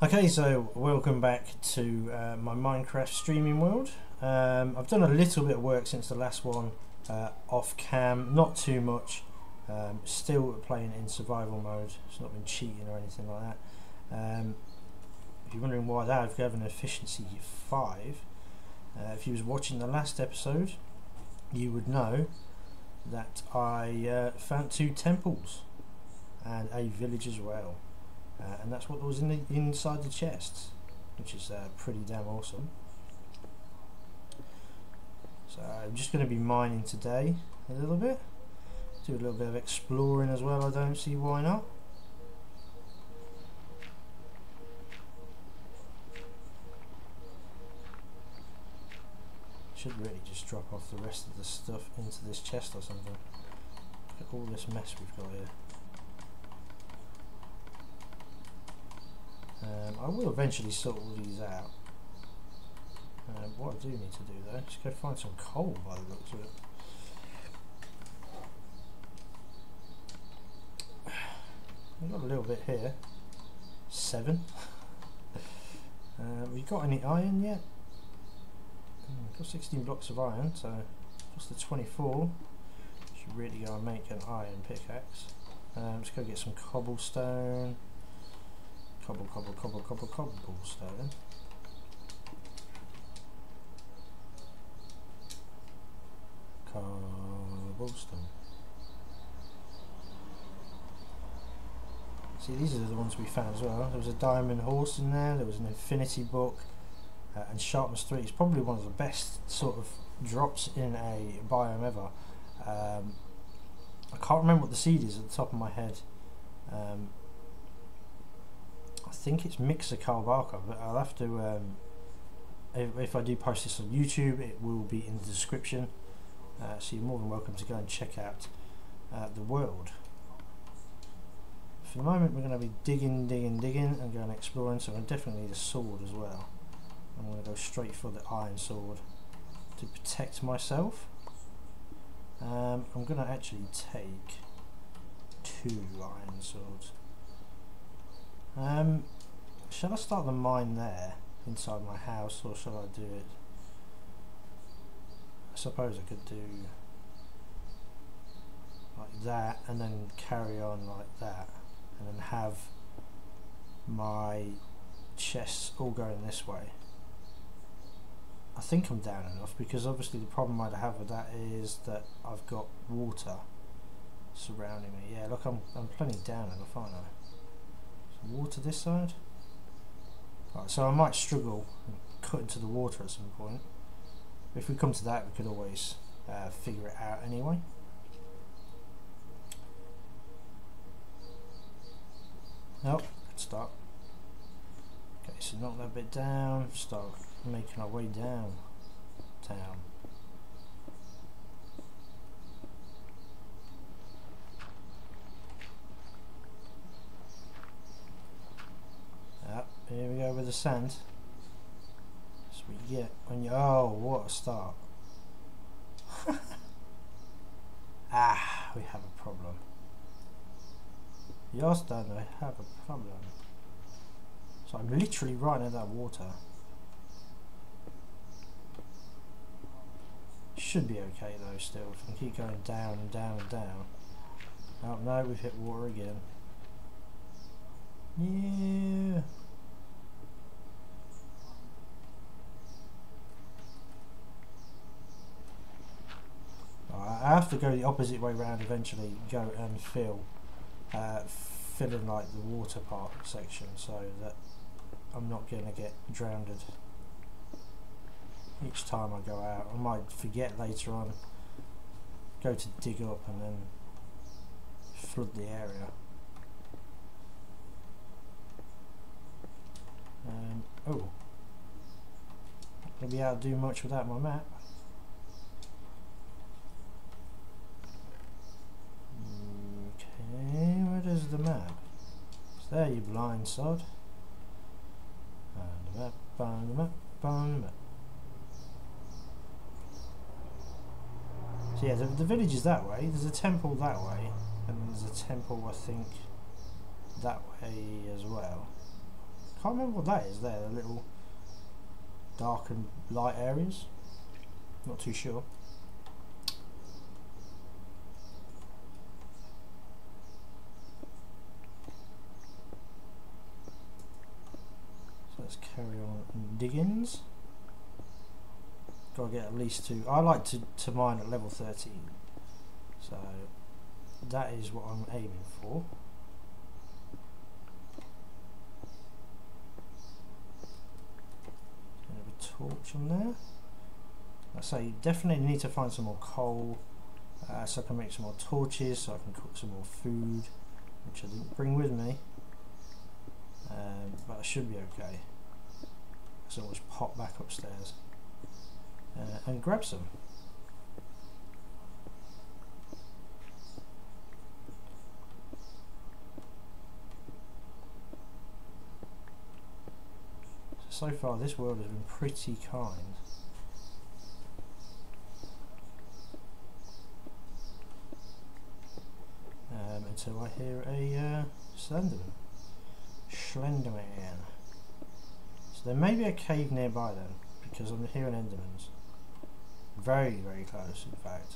Okay, so welcome back to my Minecraft streaming world. I've done a little bit of work since the last one off cam, not too much. Still playing in survival mode. It's not been cheating or anything like that. If you're wondering why that, I've got an efficiency 5. If you was watching the last episode, you would know that I found 2 temples and a village as well. And that's what was inside the chests, which is pretty damn awesome. So I'm just going to be mining today a little bit, do a little bit of exploring as well. I don't see why not. Should really just drop off the rest of the stuff into this chest or something. Look at all this mess we've got here. I will eventually sort all these out. What I do need to do though, just go find some coal by the looks of it. We've got a little bit here. 7. We got any iron yet? Got 16 blocks of iron, so plus the 24. Should really go and make an iron pickaxe. Let's go get some cobblestone. Cobblestone. Cobblestone. See, these are the ones we found as well. There was a diamond horse in there, there was an infinity book, and sharpness 3. It's probably one of the best sort of drops in a biome ever. I can't remember what the seed is at the top of my head. I think it's Mixer KrlBarker, but I'll have to, if I do post this on YouTube, it will be in the description, so you're more than welcome to go and check out the world. For the moment we're going to be digging and going exploring, so I definitely need a sword as well. I'm going to go straight for the iron sword to protect myself. I'm going to actually take 2 iron swords. Shall I start the mine there inside my house, or shall I do it? I suppose I could do like that and then carry on like that, and then have my chests all going this way. I think I'm down enough, because obviously the problem I'd have with that is that I've got water surrounding me. Yeah, look, I'm plenty down enough, aren't I? Water this side. Right, so I might struggle and cut into the water at some point. If we come to that, we could always figure it out anyway. Nope, good start. Okay, so knock that bit down, start making our way down. Here we go with the sand. So we get when you, oh, what a start. We have a problem. Yes, Dan, I have a problem. So I'm literally right in that water. Should be okay though still, if I can keep going down and down and down. Oh no, we've hit water again. Yeah. I have to go the opposite way round eventually, go and fill in like the water part section, so that I'm not going to get drowned each time I go out. I might forget later on, go to dig up and then flood the area. Oh, not going to be able to do much without my map. Where is the map? It's there, you blind sod. And the So yeah, the village is that way. There's a temple that way, and then there's a temple, I think, that way as well. Can't remember what that is there, the little dark and light areas. Not too sure. So let's carry on diggings. Gotta get at least 2. I like to mine at level 13. So that is what I'm aiming for. Torch on there. I say definitely need to find some more coal so I can make some more torches, so I can cook some more food, which I didn't bring with me, but I should be okay. So I'll just pop back upstairs and grab some. So far this world has been pretty kind. Until I hear a Slenderman. So there may be a cave nearby then, because I'm hearing Endermans. Very, very close in fact.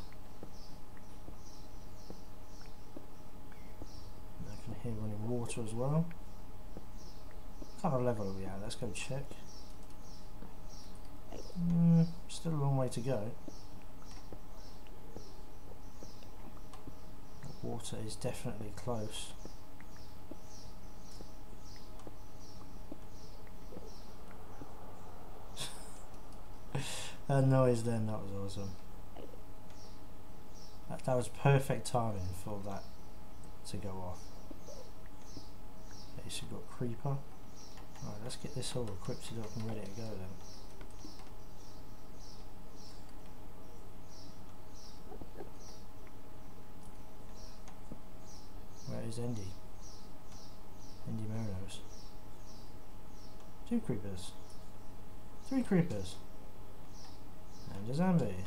And I can hear running water as well. What kind of level are we at? Let's go check. Still a long way to go. The water is definitely close. That noise then, that was awesome. That was perfect timing for that to go off. Okay, so we've got creeper. Right, let's get this all equipped up and ready to go then. Where is Endy? Endy Monos. 2 creepers. 3 creepers. And a zombie.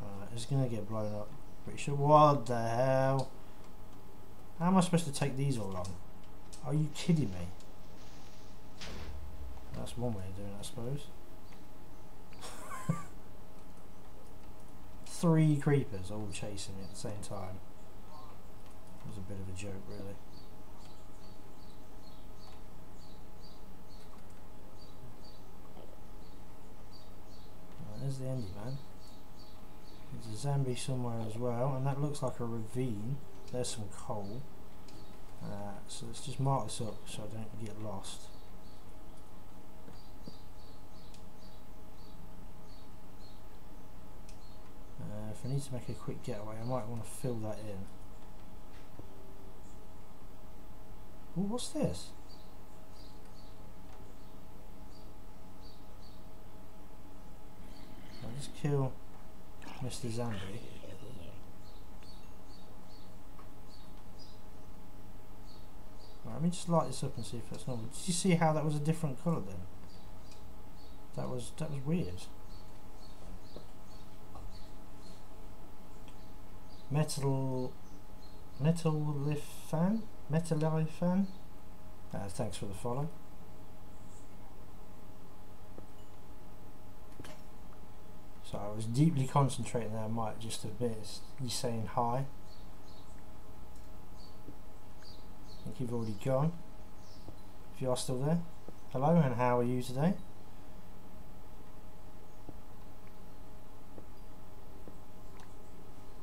Alright, it's gonna get blown up. Pretty sure. What the hell? How am I supposed to take these all on? Are you kidding me? That's one way of doing it, I suppose. 3 creepers all chasing me at the same time. It was a bit of a joke, really. Right, there's the Endy man. There's a zombie somewhere as well, and that looks like a ravine. There's some coal. So let's just mark this up so I don't get lost. If I need to make a quick getaway, I might want to fill that in. Ooh, what's this? I'll just kill Mr. Zombie. Right, let me just light this up and see if that's normal. Did you see how that was a different colour then? That was weird. Metallifan? Thanks for the follow. So I was deeply concentrating there, I might just have missed you saying hi. I think you've already gone. If you are still there, hello and how are you today?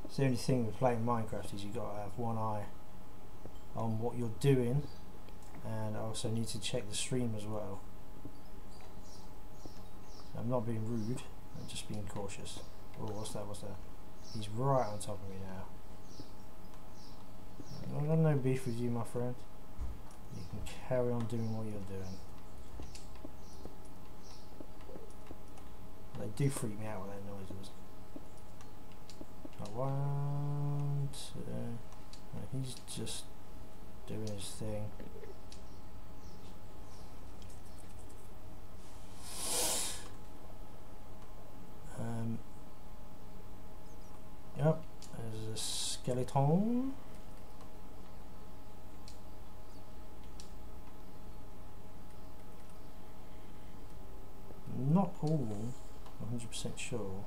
It's the only thing with playing Minecraft is you've got to have one eye on what you're doing, and I also need to check the stream as well. I'm not being rude, I'm just being cautious. Oh, what's that? He's right on top of me now. I've got no beef with you, my friend. You can carry on doing what you're doing. They do freak me out with their noises. One, two. He's just doing his thing. cone. Not all 100% sure.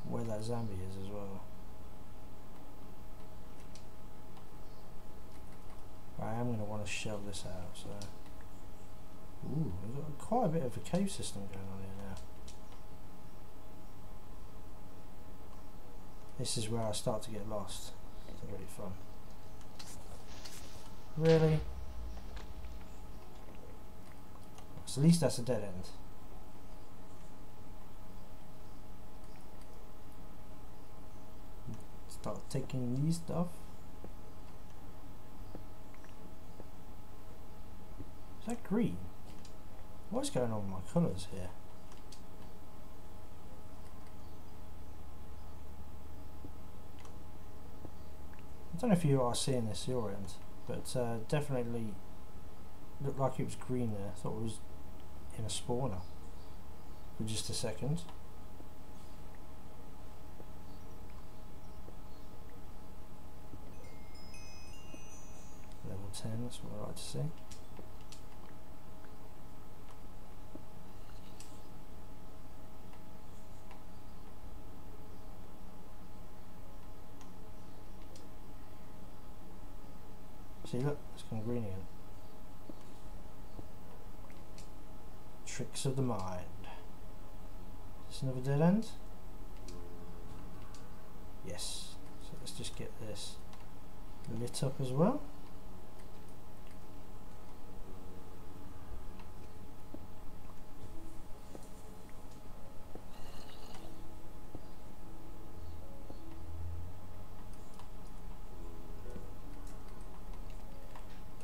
Where that zombie is as well. I am going to want to shell this out, so... Ooh, we've got quite a bit of a cave system going on here now. This is where I start to get lost. It's really fun. Really? So at least that's a dead end. Start taking these stuff. Is that green? What's going on with my colours here? I don't know if you are seeing this your end, but definitely looked like it was green there. I thought it was in a spawner for just a second. Level 10, that's what I like to see. See, look, it's gone green again. Tricks of the mind. Is this another dead end? Yes. So let's just get this lit up as well.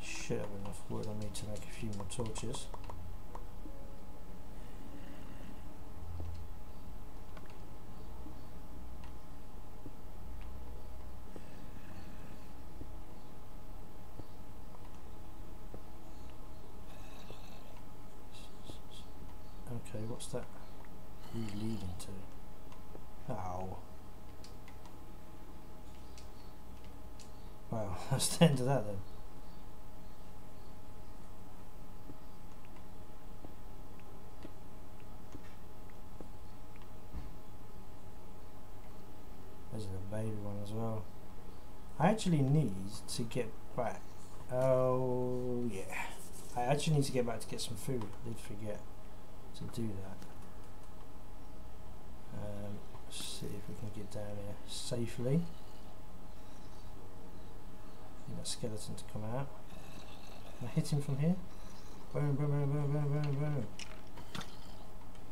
Should have enough wood on me to make a few more torches. Okay, what's that leading to? Ow. Wow, that's the end of that then. There's a baby one as well. I actually need to get back. Oh yeah. I actually need to get back to get some food. I did forget to do that. Let's see if we can get down here safely. Need that skeleton to come out. Can I hit him from here? Boom, boom, boom, boom, boom, boom, boom.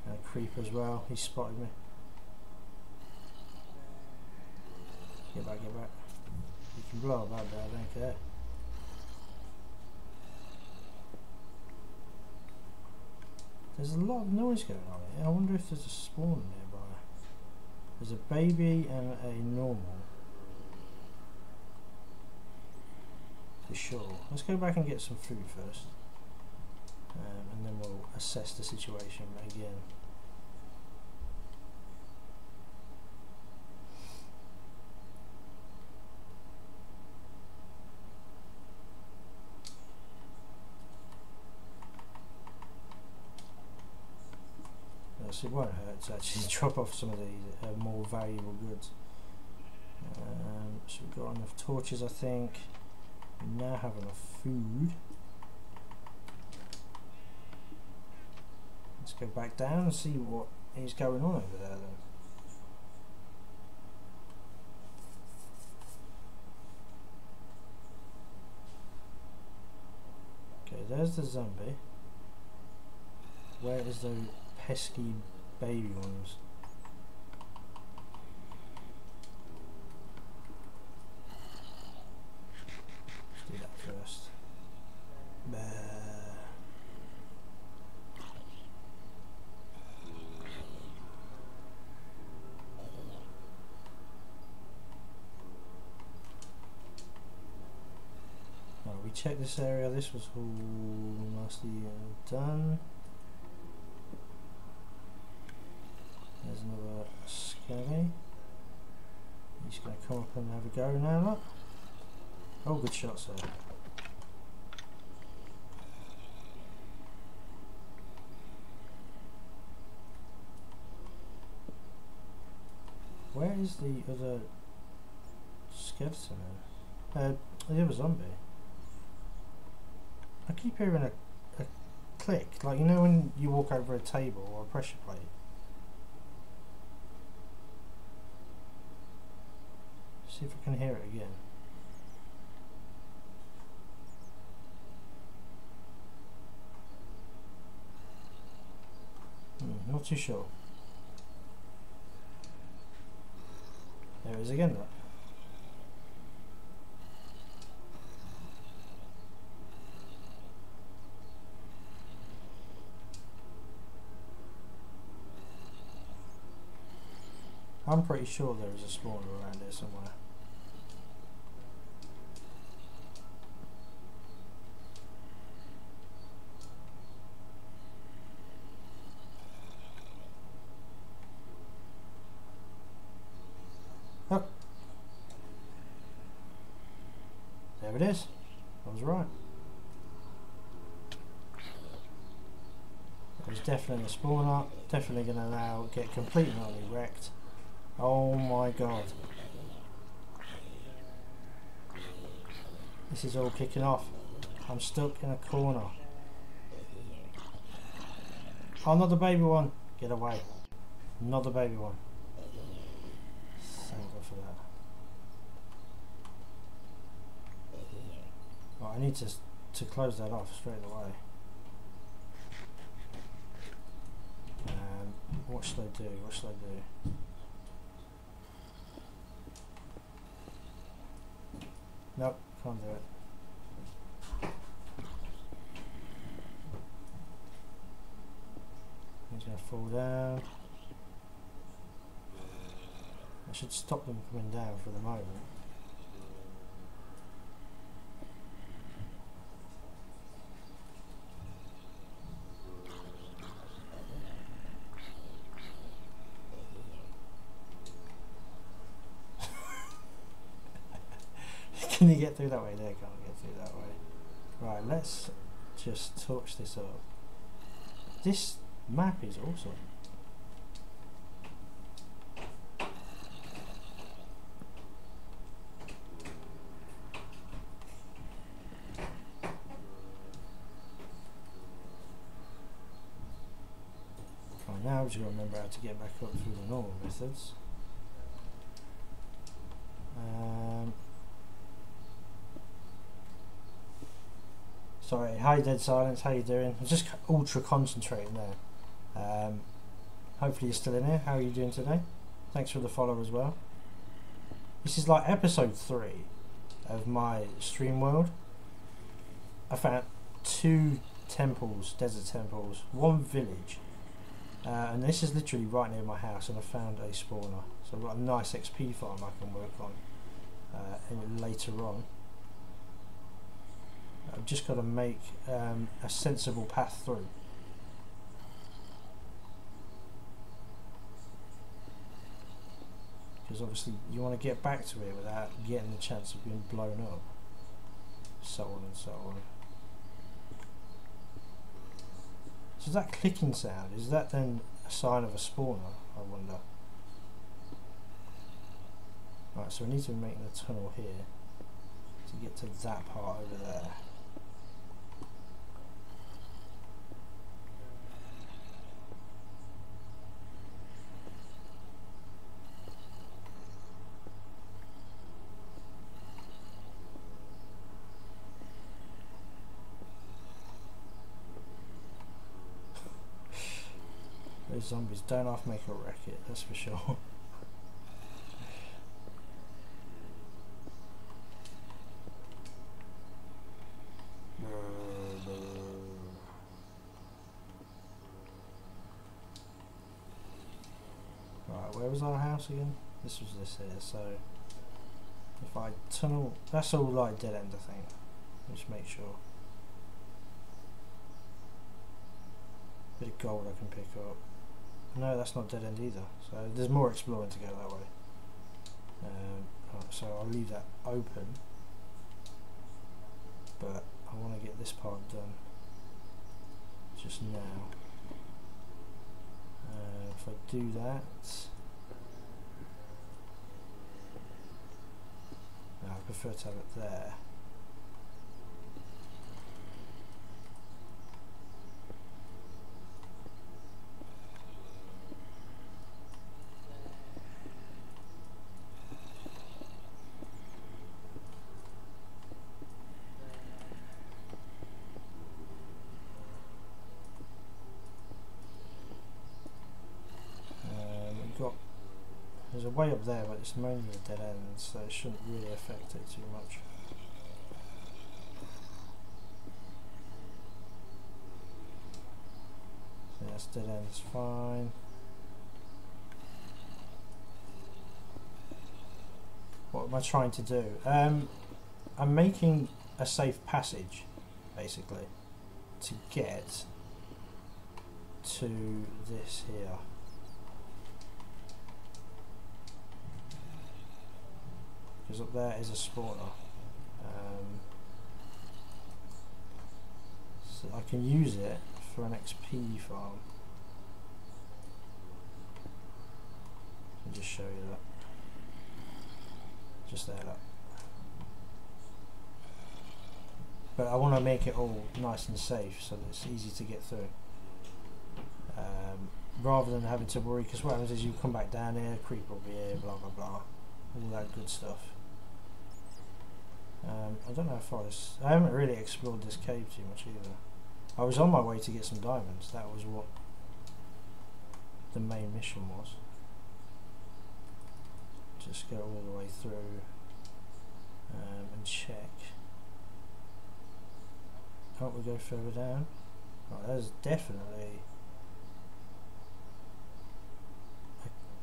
And a creeper as well. He spotted me. Get back, get back. You can blow up that bit, I don't care. There's a lot of noise going on here. I wonder if there's a spawn nearby. There's a baby and a normal. For sure. Let's go back and get some food first. And then we'll assess the situation again. So it won't hurt to actually drop off some of these more valuable goods. So we've got enough torches, I think. We now have enough food. Let's go back down and see what is going on over there then. Okay, there's the zombie. Where is the pesky baby ones? Let's do that first. Right, we checked this area. This was all nicely done. There's another skelly. He's going to come up and have a go now, look. Oh, good shot, sir. Where is the other skeleton then? The other zombie. I keep hearing a click, like you know when you walk over a table or a pressure plate. See if I can hear it again. Not too sure. There it is again, look. I'm pretty sure there is a spawner around here somewhere. Oh. There it is. I was right. There's definitely a spawner. Definitely going to now get completely and utterly wrecked. Oh my god. This is all kicking off. I'm stuck in a corner. Oh, not the baby one. Get away. Not the baby one. Thank God for that. Right, I need to close that off straight away. What should I do? What should I do? Nope, can't do it. He's going to fall down. I should stop them coming down for the moment. Can you get through that way? There, can't get through that way. Right, let's just torch this up. This map is awesome. Right, now we've just got to remember how to get back up through the normal methods. Sorry, hi Dead Silence, how you doing? I'm just ultra concentrating there. Hopefully you're still in here. How are you doing today? Thanks for the follow as well. This is like episode 3 of my stream world. I found 2 temples, desert temples, 1 village, and this is literally right near my house, and I found a spawner. So I've got a nice XP farm I can work on later on. I've just got to make a sensible path through. Because obviously you want to get back to it without getting the chance of being blown up. So on and so on. So that clicking sound, is that then a sign of a spawner, I wonder? Right, so we need to make the tunnel here to get to that part over there. Those zombies don't half make a racket, that's for sure. Right, where was our house again? This was this here, so if I tunnel, that's all like dead end I think. Just make sure. Bit of gold I can pick up. No, that's not dead end either. So there's more exploring to go that way. Right, so I'll leave that open. But I want to get this part done just now. If I do that, no, I prefer to have it there. There's a way up there, but it's mainly a dead end, so it shouldn't really affect it too much. So that's dead end, it's fine. What am I trying to do? I'm making a safe passage, basically, to get to this here. Because up there is a spawner, so I can use it for an XP farm. I'll just show you that. Just there, look. But I want to make it all nice and safe so that it's easy to get through. Rather than having to worry, because what happens is you come back down here, creep will be here, blah blah blah, all that good stuff. I don't know how far this... I haven't really explored this cave too much either. I was on my way to get some diamonds. That was what the main mission was. Just go all the way through and check. Can't we go further down? Right, there's definitely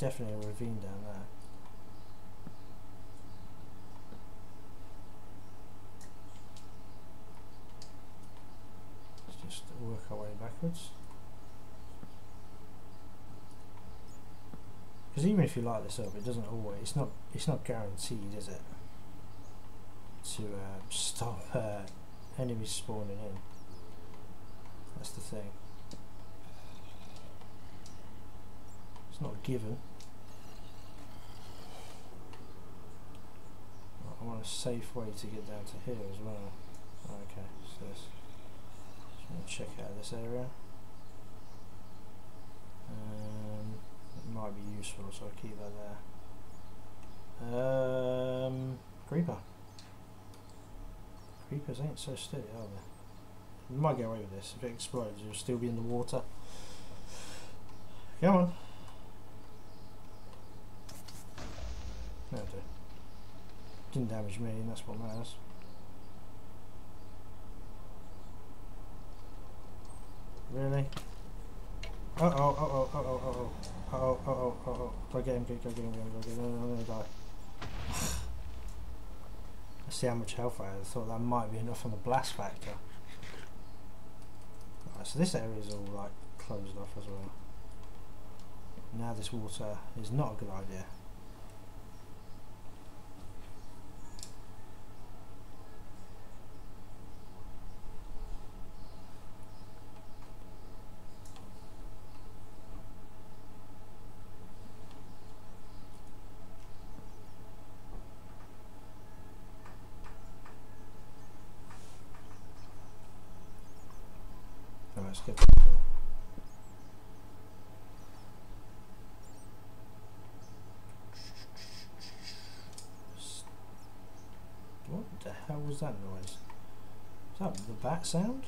a ravine down there. Just work our way backwards, because even if you light this up, it doesn't always. It's not guaranteed, is it, to stop enemies spawning in. That's the thing. It's not a given. I want a safe way to get down to here as well. Okay, so this. Check out this area. It might be useful, so I'll keep that there. Creeper. Creepers ain't so steady, are they? We might get away with this. If it explodes, you'll still be in the water. Come on. That'll do. Didn't damage me, and that's what matters. Really? Go get him, go get him. I'm gonna die. Let's see how much health I had. I thought that might be enough on the blast factor. Right, so this area is all like closed off as well. Now this water is not a good idea. Let's get back to it. What the hell was that noise? Is that the bat sound?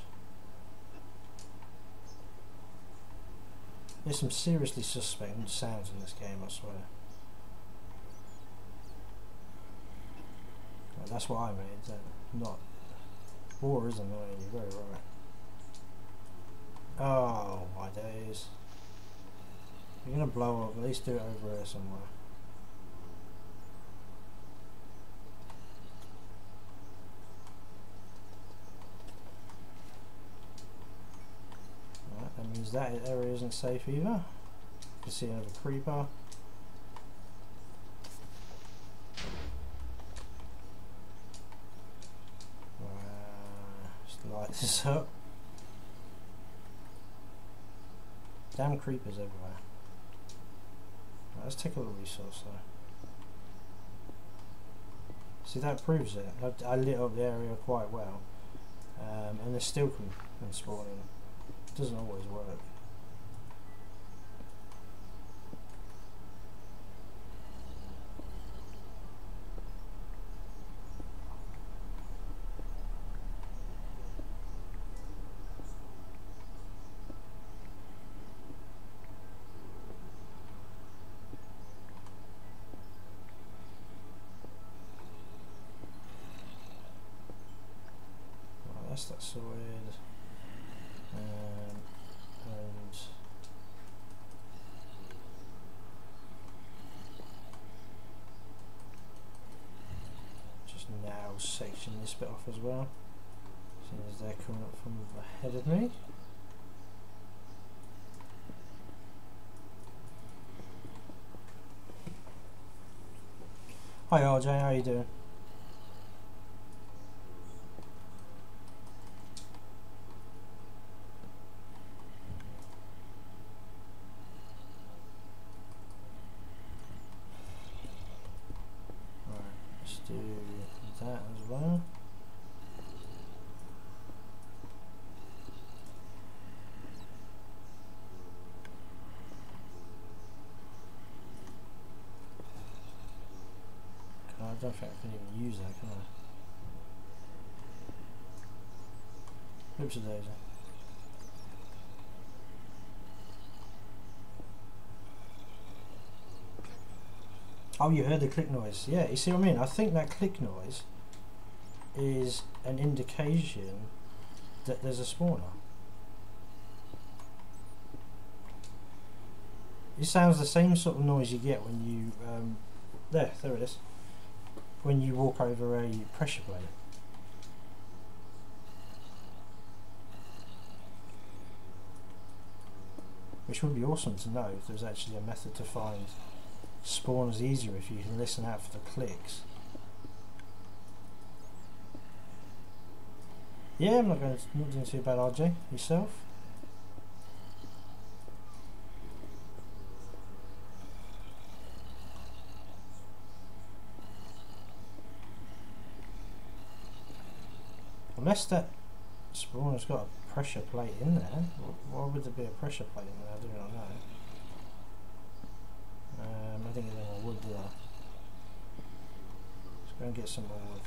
There's some seriously suspect sounds in this game, I swear. Well, that's what I made, not... War is annoying, you're very right. Oh my days. You're gonna blow up, at least do it over here somewhere. Right, that means that area isn't safe either. can see another creeper. Just light this up. Damn creepers everywhere. Right, let's take a little resource though. See, that proves it. I lit up the area quite well, and they still can spawn in. It doesn't always work. That's sorted, and just now section this bit off as well, as soon as they're coming up from ahead of me. Hi RJ, how you doing? I don't think I can even use that, can I? Oops a daisy. Oh, you heard the click noise. Yeah, you see what I mean? I think that click noise is an indication that there's a spawner. It sounds the same sort of noise you get when you there it is, when you walk over a pressure plate. Which would be awesome to know if there's actually a method to find spawners easier if you can listen out for the clicks. Yeah, I'm not doing too bad, RJ. Yourself? Unless that spawner's got a pressure plate in there. Why would there be a pressure plate in there? I do not know. I think it's more wood there. Let's go and get some more wood.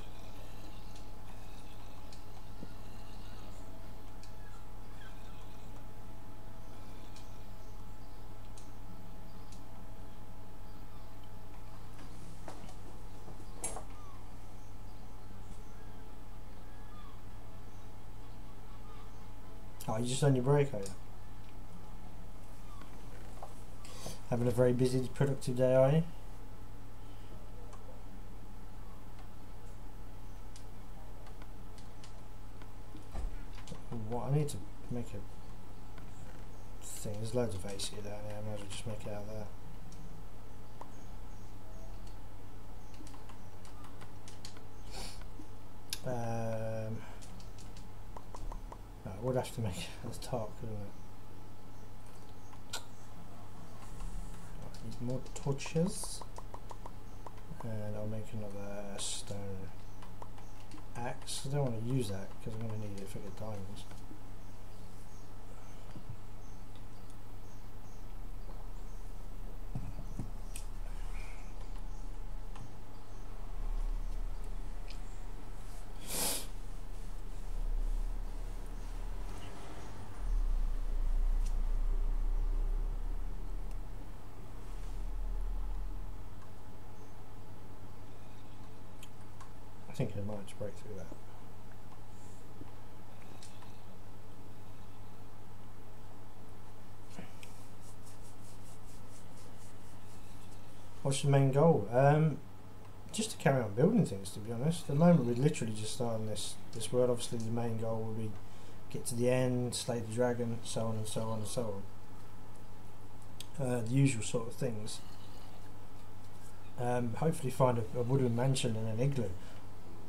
Oh, you just on your break, are you? Having a very busy, productive day, are you? What I need to make a thing. There's loads of AC down here. I might as well just make it out there. I would have to make it as dark, wouldn't it? Need more torches, and I'll make another stone axe. I don't want to use that because I'm going to need it for the diamonds. I think I might just break through that. What's the main goal? Just to carry on building things, to be honest. At the moment we're literally just starting this world. Obviously the main goal will be get to the end, slay the dragon, so on and so on and so the usual sort of things. Hopefully find a wooden mansion and an igloo.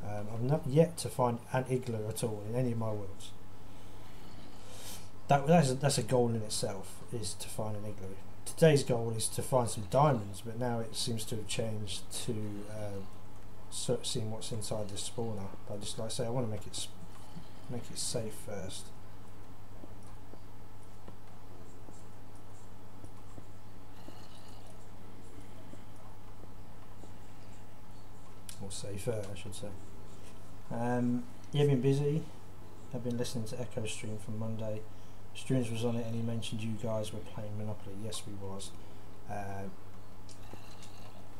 I've not yet to find an igloo at all in any of my worlds. That's a goal in itself, is to find an igloo. Today's goal is to find some diamonds, but now it seems to have changed to seeing what's inside this spawner. But just like I say, I want to make it safe first. Or safer, I should say. Yeah, been busy. I've been listening to Echo's stream from Monday. Streams was on it, and he mentioned you guys were playing Monopoly. Yes, we was.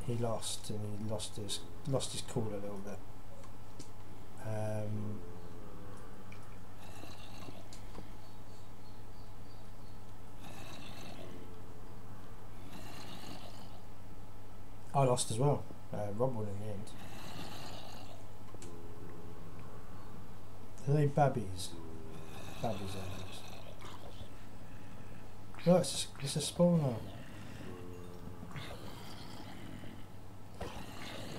He lost, and he lost his cool a little bit. I lost as well. Rob won in the end. Are they babbies? Babbies are those. No, it's a spawner.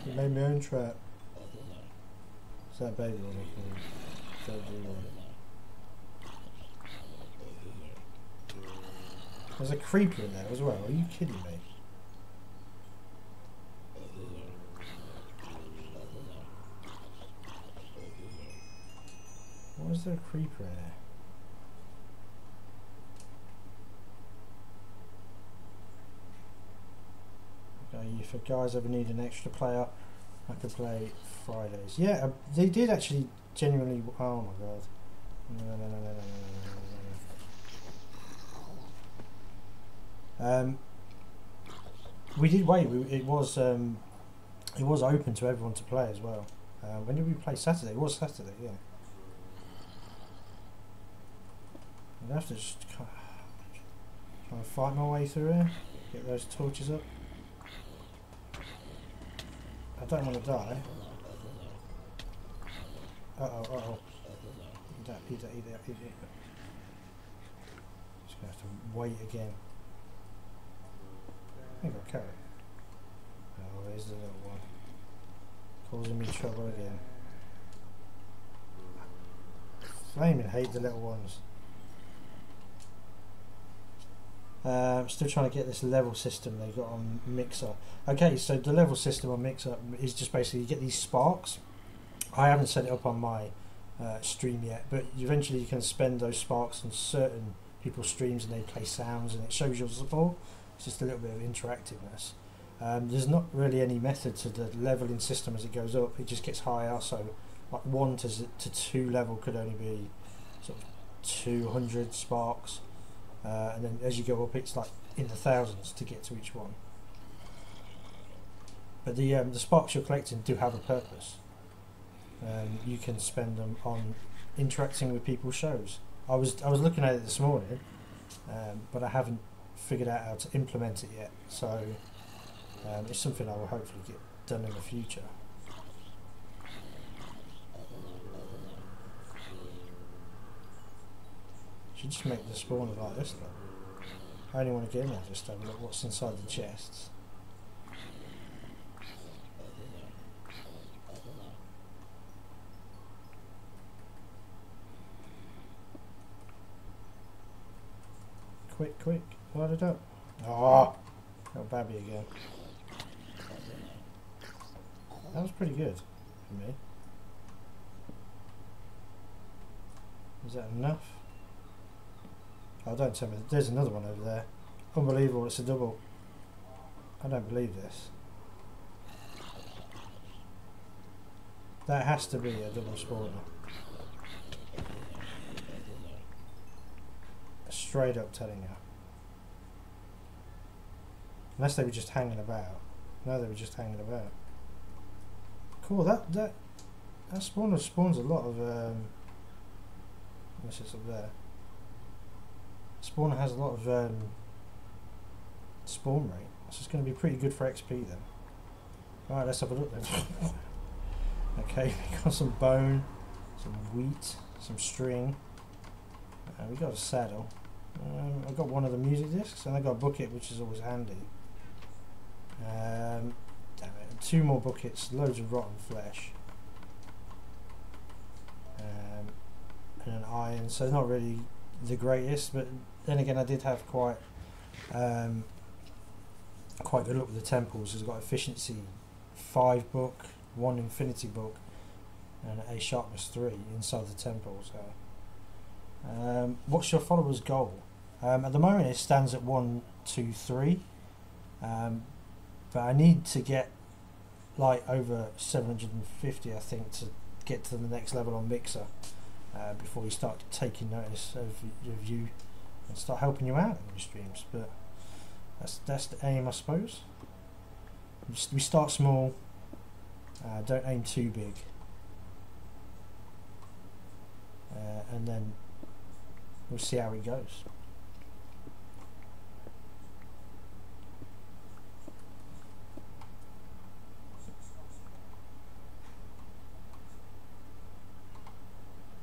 You made my own trap. Is that a baby one? Don't do one. There's a creeper in there as well. Are you kidding me? Why is there a creeper in there? Okay, if guys ever need an extra player, I could play Fridays. Yeah, they did actually genuinely. Oh my god! No. We did wait. It was open to everyone to play as well. When did we play? Saturday. It was Saturday. Yeah. I have to just try and fight my way through here. Get those torches up. I don't want to die. Uh-oh. Eat that. Just going to have to wait again. I think I'll carry. Oh, there's the little one. Causing me trouble again. Flaming hate the little ones. Still trying to get this level system they got on Mixer. Okay, so the level system on Mixer is just basically you get these sparks. I haven't set it up on my stream yet, but eventually you can spend those sparks on certain people's streams and they play sounds and it shows your support. It's just a little bit of interactiveness. There's not really any method to the leveling system as it goes up. It just gets higher, so like 1 to 2 level could only be sort of 200 sparks. And then as you go up it's like in the thousands to get to each one. But the sparks you're collecting do have a purpose. You can spend them on interacting with people's shows. I was looking at it this morning, but I haven't figured out how to implement it yet, so it's something I will hopefully get done in the future. Should just make the spawner like this though. I only want to get in there just to have a look what's inside the chests. Quick, light it up. Oh, got babby again. That was pretty good for me. Is that enough? Oh, don't tell me. There's another one over there. Unbelievable, it's a double. I don't believe this. That has to be a double spawner. Straight up telling you. Unless they were just hanging about. No, they were just hanging about. Cool, that spawner spawns a lot of unless it's up there. Spawner has a lot of spawn rate. So it's going to be pretty good for XP then. Alright, let's have a look then. Okay, we got some bone, some wheat, some string. We got a saddle. I've got one of the music discs, and I've got a bucket, which is always handy. Damn it, 2 more buckets, loads of rotten flesh, and an iron, so not really the greatest, but then again I did have quite good luck with the temples. I've got efficiency 5 book, 1 infinity book, and a sharpness 3 inside the temple. So what's your followers goal? At the moment it stands at 1, 2, 3, but I need to get like over 750, I think, to get to the next level on Mixer before we start taking notice of you and start helping you out in your streams. But that's the aim, I suppose. We start small, don't aim too big, and then we'll see how it goes.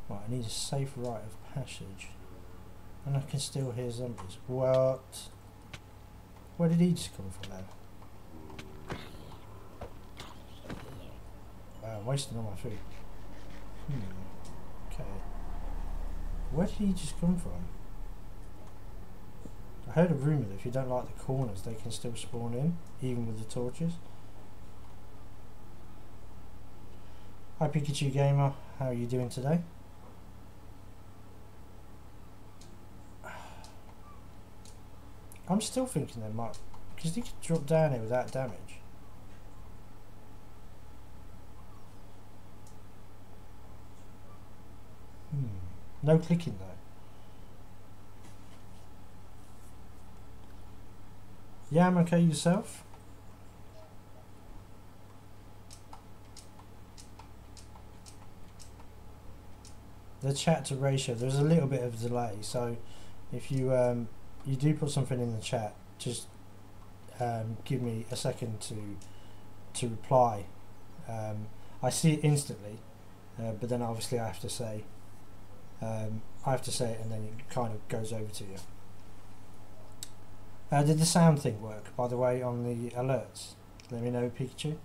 Right, I need a safe rite of passage, and I can still hear zombies. What? Where did he just come from then? Wow, I'm wasting all my food. Okay. Where did he just come from? I heard a rumour that if you don't like the corners, they can still spawn in, even with the torches. Hi Pikachu Gamer, how are you doing today? I'm still thinking they might, because they could drop down here without damage. No clicking though. Yeah, I'm okay. Yourself? The chat to ratio, there's a little bit of delay, so if you you do put something in the chat, just give me a second to reply. I see it instantly, but then obviously I have to say it, and then it kind of goes over to you. Did the sound thing work, by the way, on the alerts? Let me know, Pikachu.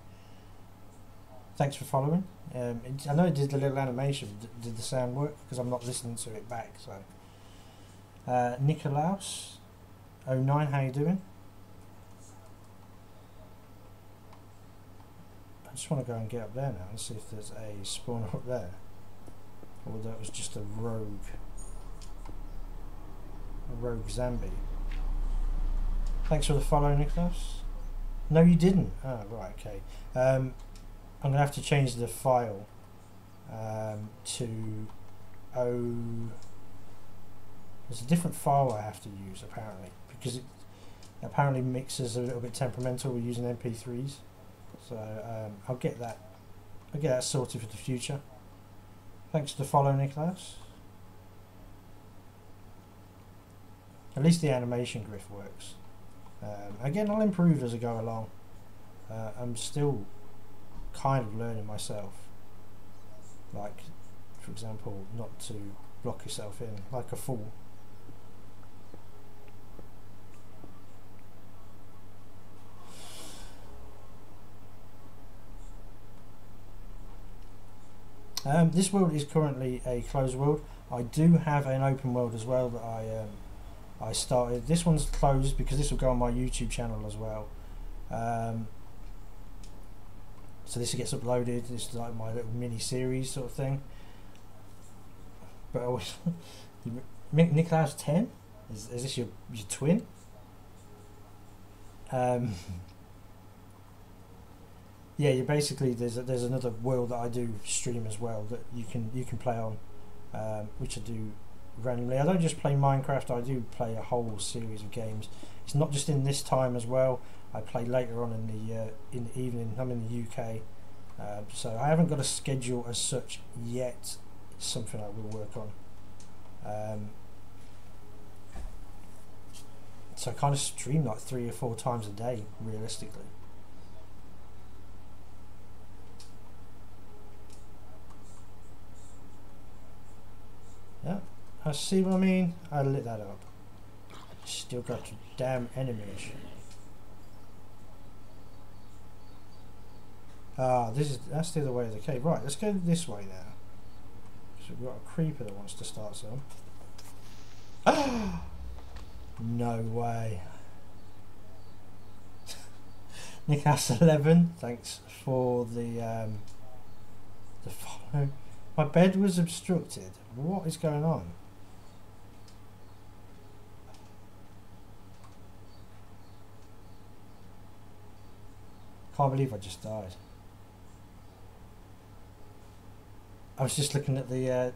Thanks for following. I know it did the little animation. Did the sound work? Because I'm not listening to it back. So, Nikolaus 09, how you doing? I just want to go and get up there now and see if there's a spawner up there, or that was just a rogue zombie. Thanks for the follow, Nikolaus. No, you didn't. Oh, right, okay. I'm going to have to change the file to there's a different file I have to use apparently, because it apparently mixes a little bit temperamental with using MP3s. So I'll get that sorted for the future. Thanks for the follow, Nikolaus. At least the animation griff works. Again, I'll improve as I go along. I'm still kind of learning myself. Like, for example, not to block yourself in like a fool. This world is currently a closed world. I do have an open world as well that I started. This one's closed because this will go on my YouTube channel as well. So this gets uploaded. This is like my little mini series sort of thing. But I always Nikolaus 10? Is this your twin? Yeah, you basically there's another world that I do stream as well that you can play on, which I do randomly. I don't just play Minecraft. I do play a whole series of games. It's not just in this time as well. I play later on in the evening. I'm in the UK, so I haven't got a schedule as such yet. It's something I will work on. So I kind of stream like 3 or 4 times a day, realistically. Yeah, I see what I mean. I lit that up. Still got damn enemies. Ah, that's the other way of the cave. Right, let's go this way now. So we've got a creeper that wants to start some. No way. Nickhouse 11, thanks for the follow. My bed was obstructed. What is going on? Can't believe I just died. I was just looking at the at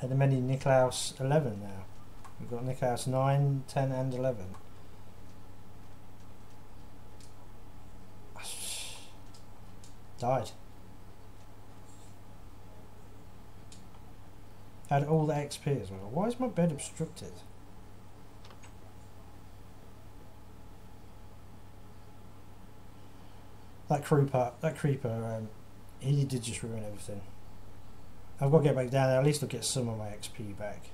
the menu. Nickhouse 11 now. We've got Nickhouse 9, 10 and 11. Died. Had all the XP as well. Why is my bed obstructed? That creeper, he did just ruin everything. I've got to get back down there. At least I'll get some of my XP back.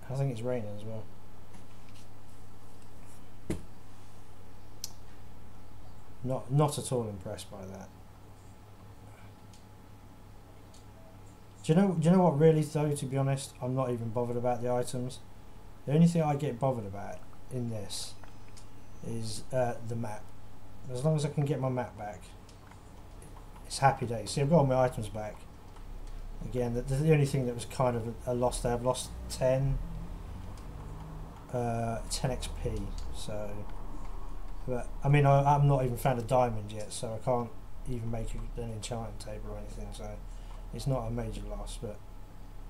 I think it's raining as well. Not at all impressed by that. Do you know what really though, to be honest, I'm not even bothered about the items. The only thing I get bothered about in this is the map. As long as I can get my map back, it's happy days. See, I've got all my items back. Again, the only thing that was kind of a loss there, I've lost 10 XP, so... But, I mean, I'm not even found a diamond yet, so I can't even make an enchantment table or anything, so it's not a major loss, but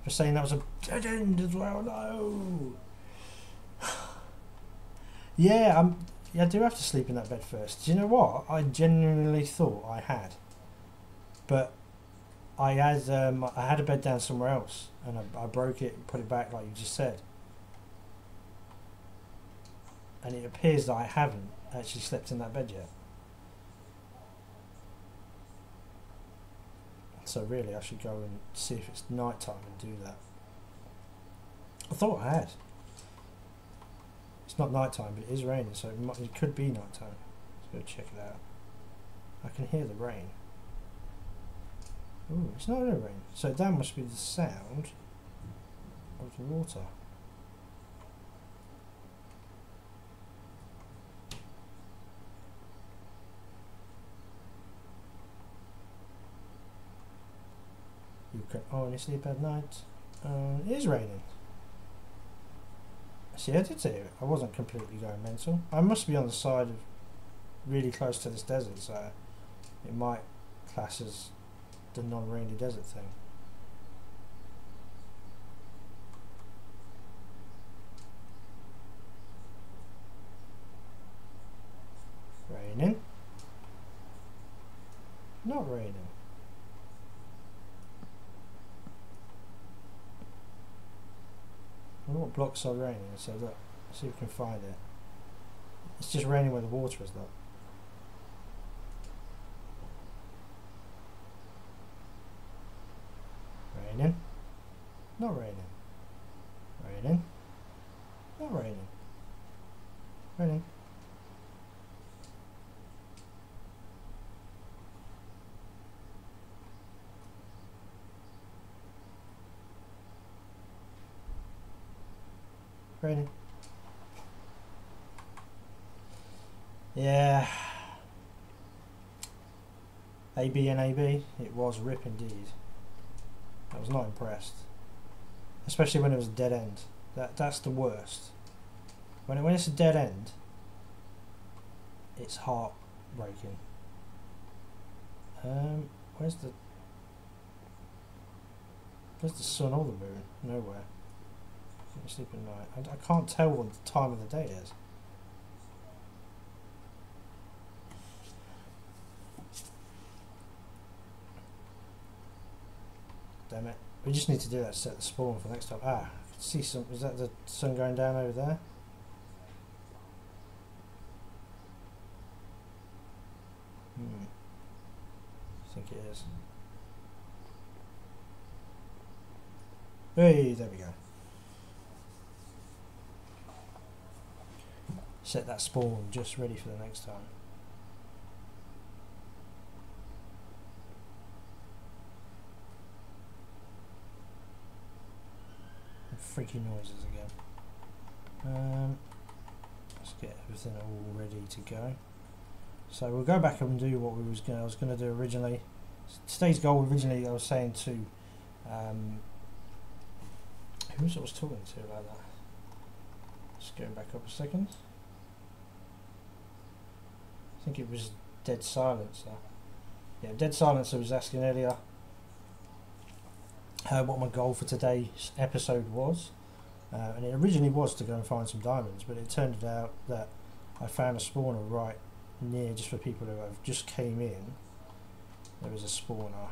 for saying that was a dead end as well, no! Yeah, I do have to sleep in that bed first. Do you know what? I genuinely thought I had. But I had a bed down somewhere else, and I broke it and put it back like you just said. And it appears that I haven't actually slept in that bed yet. So really I should go and see if it's night time and do that. I thought I had. It's not night time, but it is raining, so it could be night time. Let's go check it out. I can hear the rain. Ooh, it's not really rain. So that must be the sound of the water. You can only sleep at night. It is raining. See, I did say it. I wasn't completely going mental. I must be on the side of really close to this desert, so it might class as the non-rainy desert thing. Raining. Not raining. I wonder what blocks are raining, so look, see if we can find it. It's just raining where the water is, look. Raining. Not raining. Raining. Not raining. Raining. Raining. Yeah. AB and AB, it was rip indeed. I was not impressed. Especially when it was a dead end. That's the worst. When it's a dead end, it's heartbreaking. Where's the sun or the moon? Nowhere. I sleep at night. I can't tell what the time of the day is. Damn it. We just need to do that to set the spawn for next time. Ah, I can see some. Is that the sun going down over there? I think it is. Hey, there we go. Set that spawn just ready for the next time. Freaky noises again. Let's get everything all ready to go. So we'll go back and do what I was going to do originally. Today's goal originally, I was saying to who was I talking to about that? Just going back up a second. I think it was Dead Silencer. Yeah, Dead Silencer was asking earlier what my goal for today's episode was, and it originally was to go and find some diamonds, but it turned out that I found a spawner right near, just for people who have just came in. There was a spawner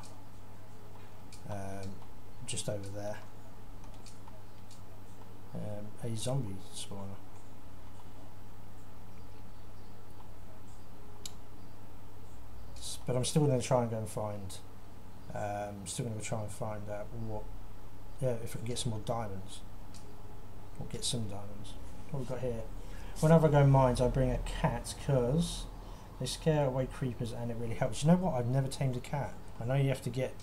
just over there, a zombie spawner. But I'm still going to try and go and find. Still going to try and find out if I can get some more diamonds, or get some diamonds. What we've got here. Whenever I go mines, I bring a cat because they scare away creepers and it really helps. You know what? I've never tamed a cat. I know you have to get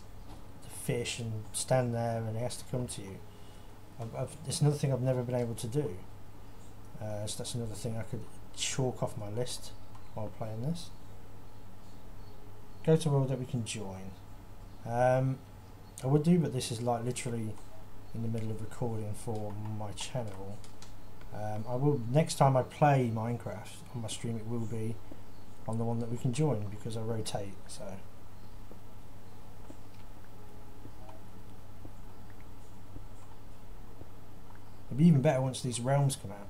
the fish and stand there and it has to come to you. It's another thing I've never been able to do. So that's another thing I could chalk off my list while playing this. Go to a world that we can join. I would do, but this is like literally in the middle of recording for my channel. I will, next time I play Minecraft on my stream, it will be on the one that we can join because I rotate. So it'd be even better once these realms come out.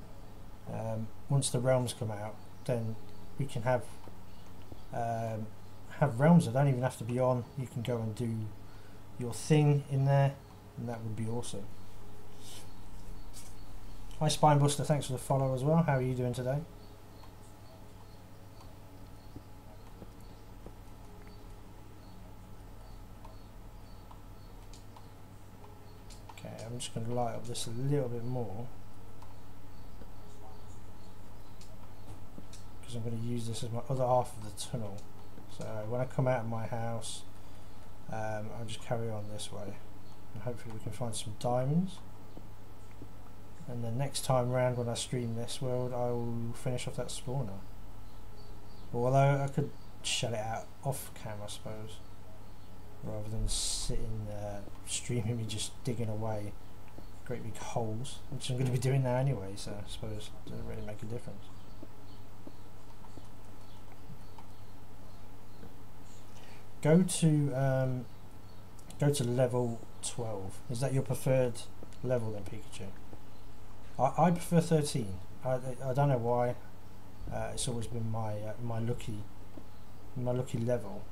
Once the realms come out, then we can have realms that don't even have to be on. You can go and do your thing in there, and that would be awesome. Hi Spinebuster, thanks for the follow as well. How are you doing today? Okay, I'm just going to light up this a little bit more because I'm going to use this as my other half of the tunnel. So when I come out of my house, I'll just carry on this way, and hopefully we can find some diamonds. And then next time round, when I stream this world, I will finish off that spawner. Although I could shut it out off cam, I suppose, rather than sitting streaming me just digging away great big holes, which I'm going to be doing now anyway. So I suppose it doesn't really make a difference. Go to level 12. Is that your preferred level then, Pikachu? I prefer 13. I don't know why. It's always been my lucky level.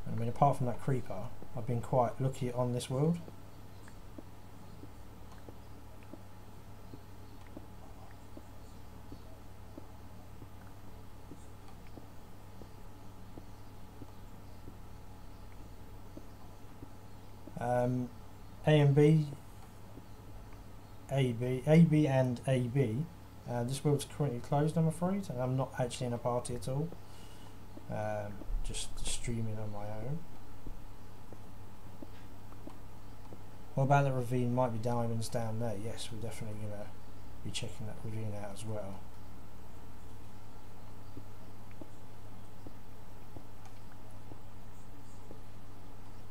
I mean, apart from that creeper, I've been quite lucky on this world. A and B, AB and AB. This world's currently closed, I'm afraid, and I'm not actually in a party at all. Just streaming on my own. What about the ravine? Might be diamonds down there. Yes, we're definitely going to be checking that ravine out as well.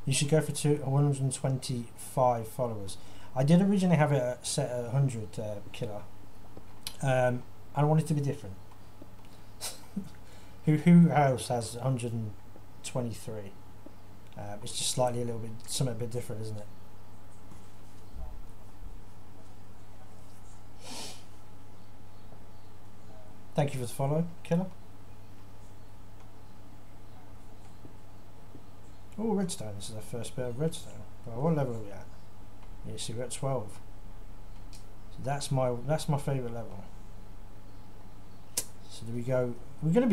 You should go for 125 followers. I did originally have it set at 100 killer. I want it to be different. Who else has 123? It's just slightly something a bit different, isn't it? Thank you for the follow, killer. Oh, redstone. This is the first bit of redstone. Well, what level are we at? Yes, we're at 12. So that's my favourite level. So do we go? We're gonna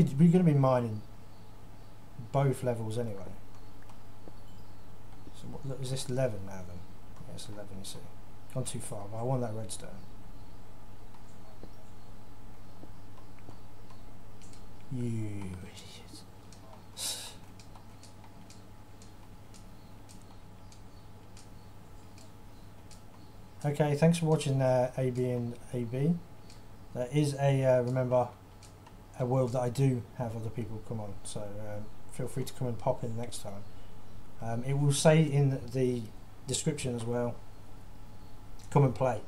be mining both levels anyway. So what is this 11 now then? Yeah, it's 11, you see. Gone too far, but I want that redstone. You idiot. Okay, thanks for watching AB and AB. There is a, remember, a world that I do have other people come on, so feel free to come and pop in next time. It will say in the description as well, come and play,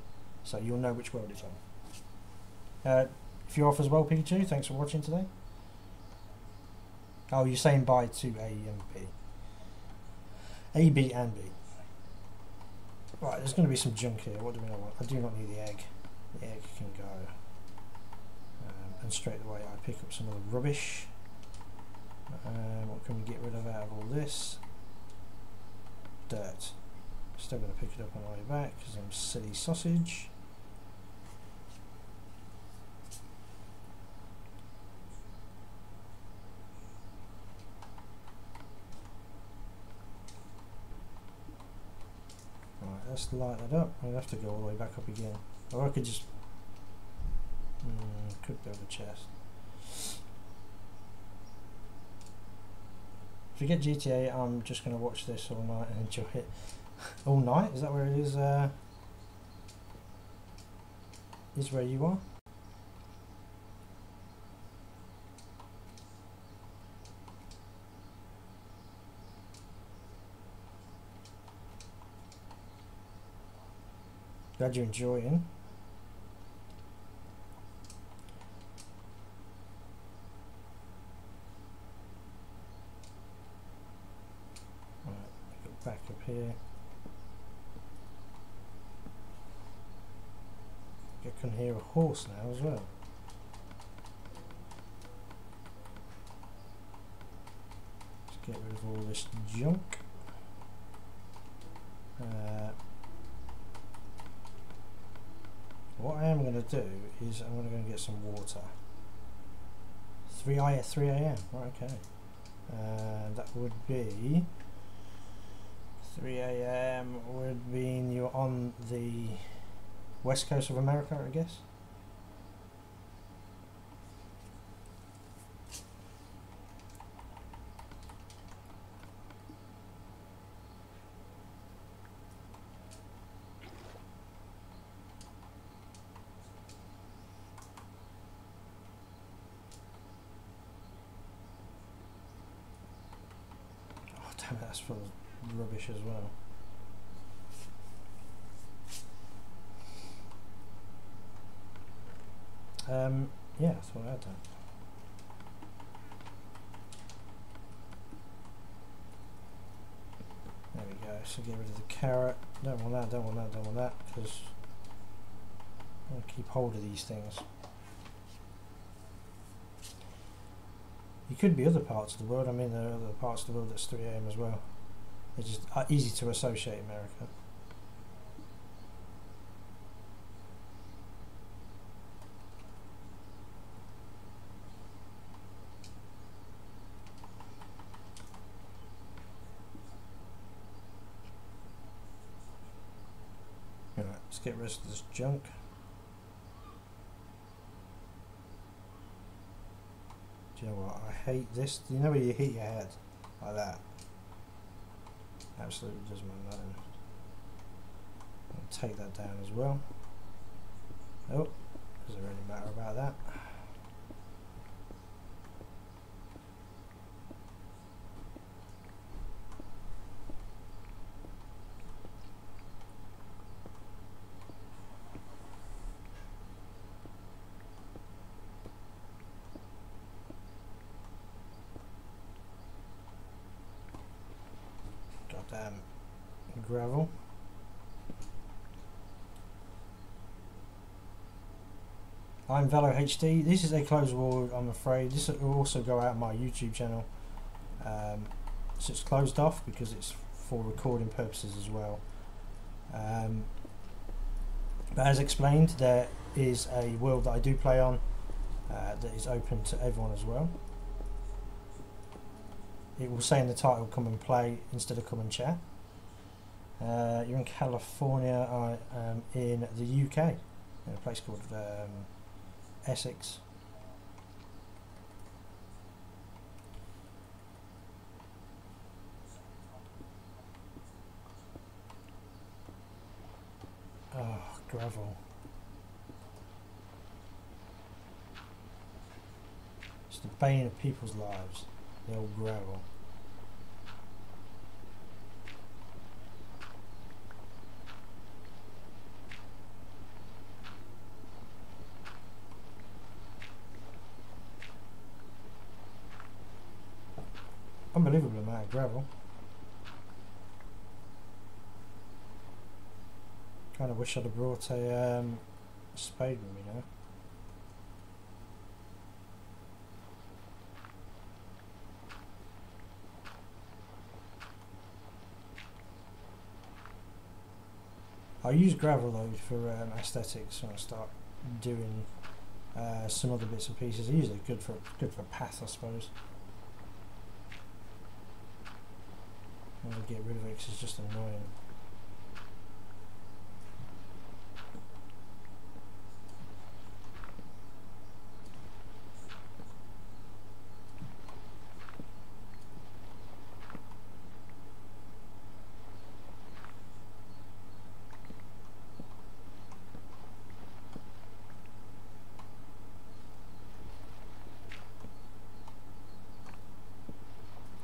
so you'll know which world it's on. If you're off as well, Pikachu, thanks for watching today. Oh, you're saying bye to A and B. A, B and B. Right, there's going to be some junk here. What do we not want? I do not need the egg. The egg can go. And straight away I pick up some of the rubbish. What can we get rid of out of all this? Dirt. Still going to pick it up on the way back because I'm silly sausage. Right, let's light that up. I'll have to go all the way back up again. Or I could just could build a chest. If you get GTA, I'm just going to watch this all night and enjoy it. All night? Is that where it is? Is where you are? Glad you're enjoying. Back up here. I can hear a horse now as well. Let's get rid of all this junk. What I am going to do is I'm going to go and get some water. 3 a.m. Right, okay. That would be 3 a.m. would mean you're on the west coast of America, I guess. Oh damn it, that's full of rubbish as well. Yeah, I thought I had that. There we go, so get rid of the carrot. Don't want that, don't want that, don't want that, because I want to keep hold of these things. You could be other parts of the world. I mean, there are other parts of the world that's 3 a.m. as well. They're just easy to associate America. Alright, let's get rid of this junk. Do you know what? I hate this. You know where you hit your head like that? Absolutely does mean nothing. I'll take that down as well. Oh, doesn't really matter about that. Gravel. I'm Velo HD. This is a closed world, I'm afraid. This will also go out on my YouTube channel. So it's closed off because it's for recording purposes as well. But as explained, there is a world that I do play on that is open to everyone as well. It will say in the title, come and play instead of come and chat. You're in California. I am in the UK, in a place called Essex. Oh, gravel. It's the bane of people's lives, the old gravel. Unbelievable amount of gravel. Kind of wish I'd have brought a spade with me now. I use gravel though for aesthetics when I start doing some other bits and pieces. I use it good for path, I suppose. I'm going to get rid of it because it's just annoying.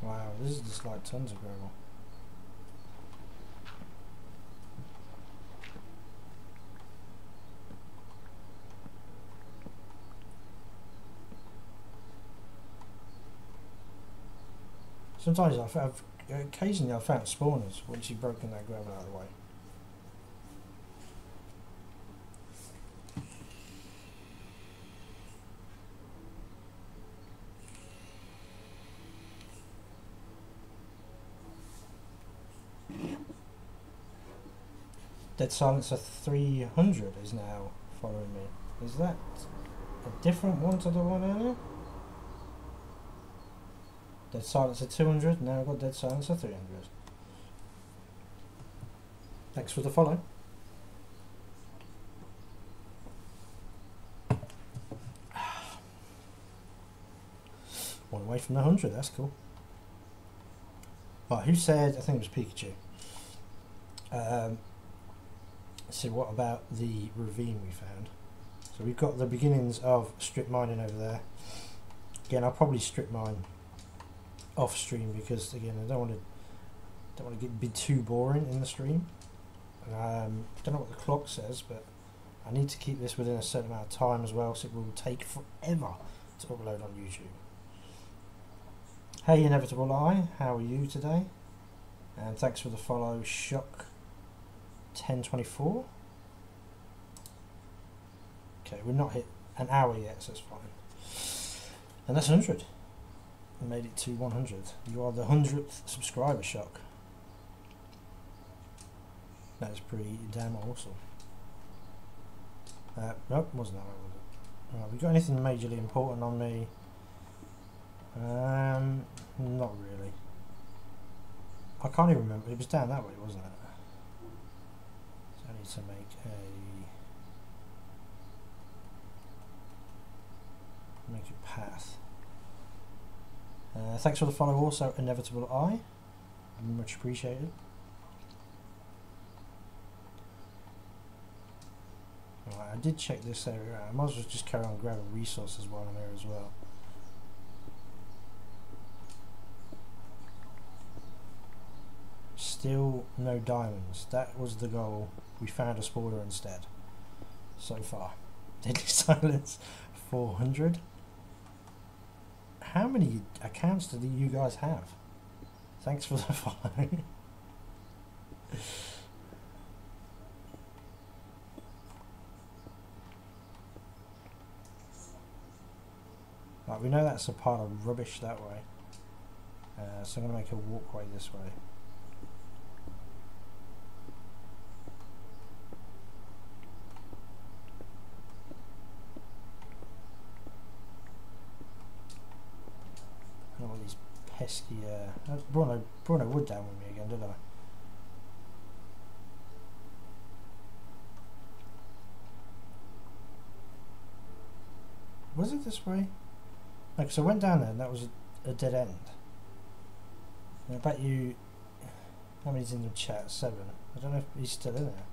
Wow, this is just like tons of gravel. Sometimes occasionally I've found spawners once you've broken that gravel out of the way. Dead Silencer 300 is now following me. Is that a different one to the one earlier? Dead Silencer 200, now I've got Dead Silencer 300. Thanks for the follow. One away from the 100, that's cool. Right, who said, I think it was Pikachu. So what about the ravine we found? So we've got the beginnings of strip mining over there. Again, I'll probably strip mine off stream because again I don't want to be too boring in the stream. Don't know what the clock says, but I need to keep this within a certain amount of time as well, so it will take forever to upload on YouTube. Hey Inevitable Eye, how are you today? And thanks for the follow, Shock 1024. Okay, we're not hit an hour yet, so it's fine. And that's 100. I made it to 100. You are the 100th subscriber, Shock. That is pretty damn awesome. Nope, wasn't that way, was it? Right, we got anything majorly important on me? Not really. I can't even remember. It was down that way, wasn't it? So I need to make a path. Thanks for the follow also, Inevitable Eye. Much appreciated. Right, I did check this area out. I might as well just carry on grabbing resources while I'm here as well. Still no diamonds. That was the goal. We found a spawner instead. So far. Deadly Silence 400. How many accounts do you guys have? Thanks for the follow. Right, we know that's a pile of rubbish that way. So I'm going to make a walkway this way. I don't want these pesky... I brought no wood down with me again, did I? Was it this way? Like, so I went down there and that was a dead end. And I bet you... How many's in the chat? 7. I don't know if he's still in there.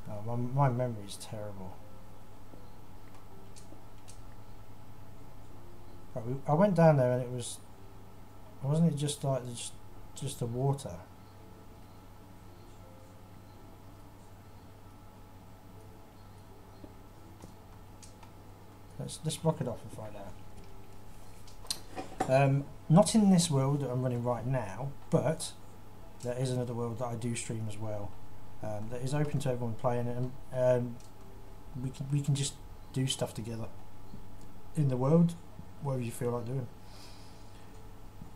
Oh, my memory's terrible. Right, I went down there and it was... Wasn't it just like just the water? Let's block it off and find out. Not in this world that I'm running right now, but there is another world that I do stream as well. That is open to everyone playing it, and we can just do stuff together in the world, whatever you feel like doing.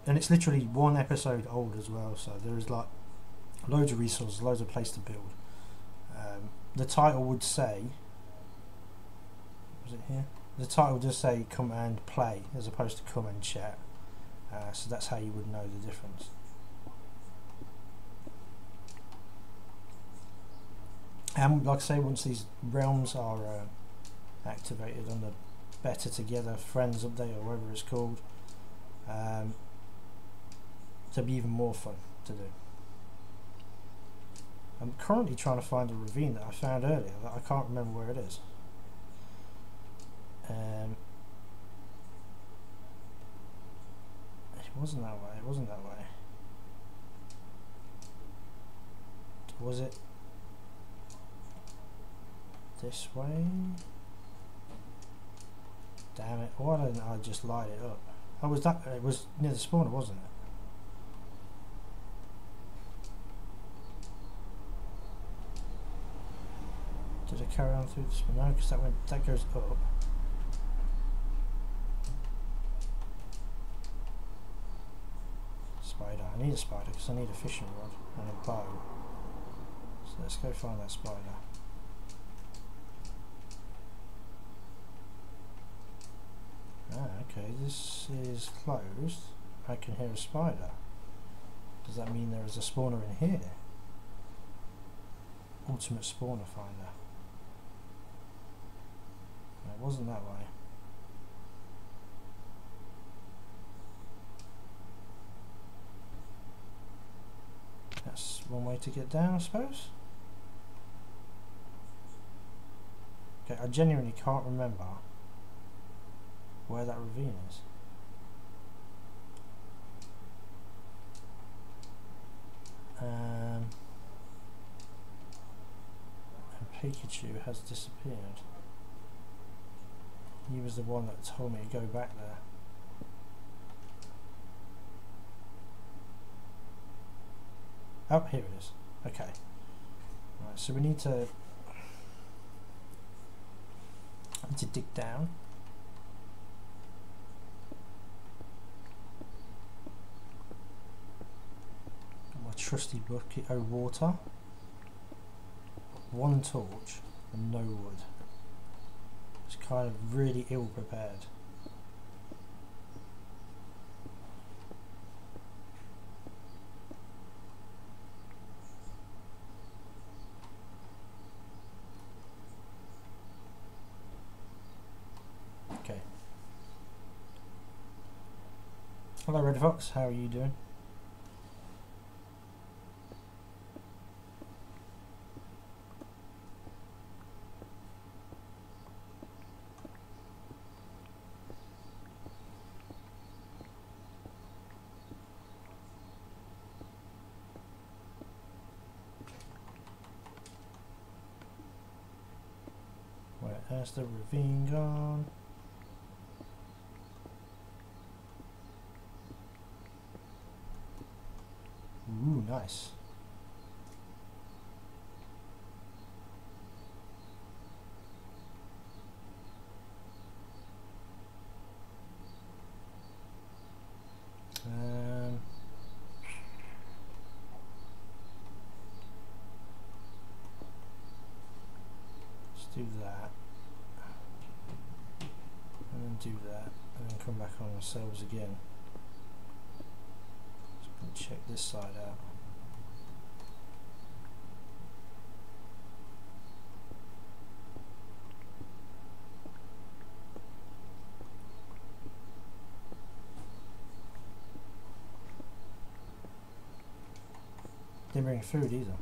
And it's literally 1 episode old as well, so there is like loads of resources, loads of place to build. The title would say, was it here? The title does say come and play as opposed to come and chat, so that's how you would know the difference. And like I say, once these realms are activated on the Better Together Friends update or whatever it's called, there'll be even more fun to do. I'm currently trying to find a ravine that I found earlier that I can't remember where it is. It wasn't that way, it wasn't that way. Was it this way? Damn it, why didn't I just light it up? Oh, was that, it was near the spawner, wasn't it? Did I carry on through the spawner? No, because that goes up. Spider, I need a spider because I need a fishing rod and a bow. So let's go find that spider. Ah, okay, this is closed. I can hear a spider. Does that mean there is a spawner in here? Ultimate spawner finder. No, it wasn't that way. That's one way to get down, I suppose. Okay, I genuinely can't remember where that ravine is. And Pikachu has disappeared. He was the one that told me to go back there. Oh, here it is. Okay. Right, so we need to dig down. Got my trusty bucket of water. 1 torch and no wood. It's kind of really ill prepared. Okay. Hello Red Fox, how are you doing? Where's the ravine gone? Ooh, nice. Let's do that. And then do that. And then come back on ourselves again. Check this side out. Didn't bring food either.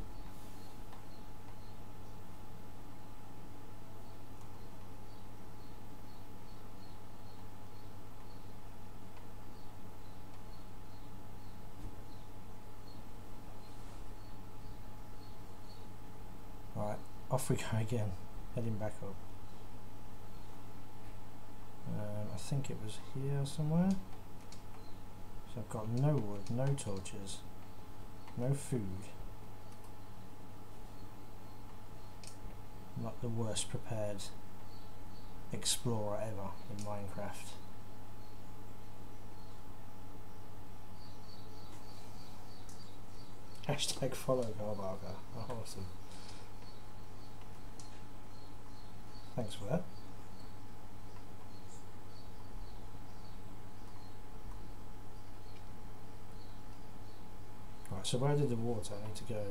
Right, off we go again, heading back up. I think it was here somewhere. So I've got no wood, no torches, no food. I'm not the worst prepared explorer ever in Minecraft. Hashtag follow KrlBarker. Oh, awesome. Thanks for that. Right, so where did the water? I need to go.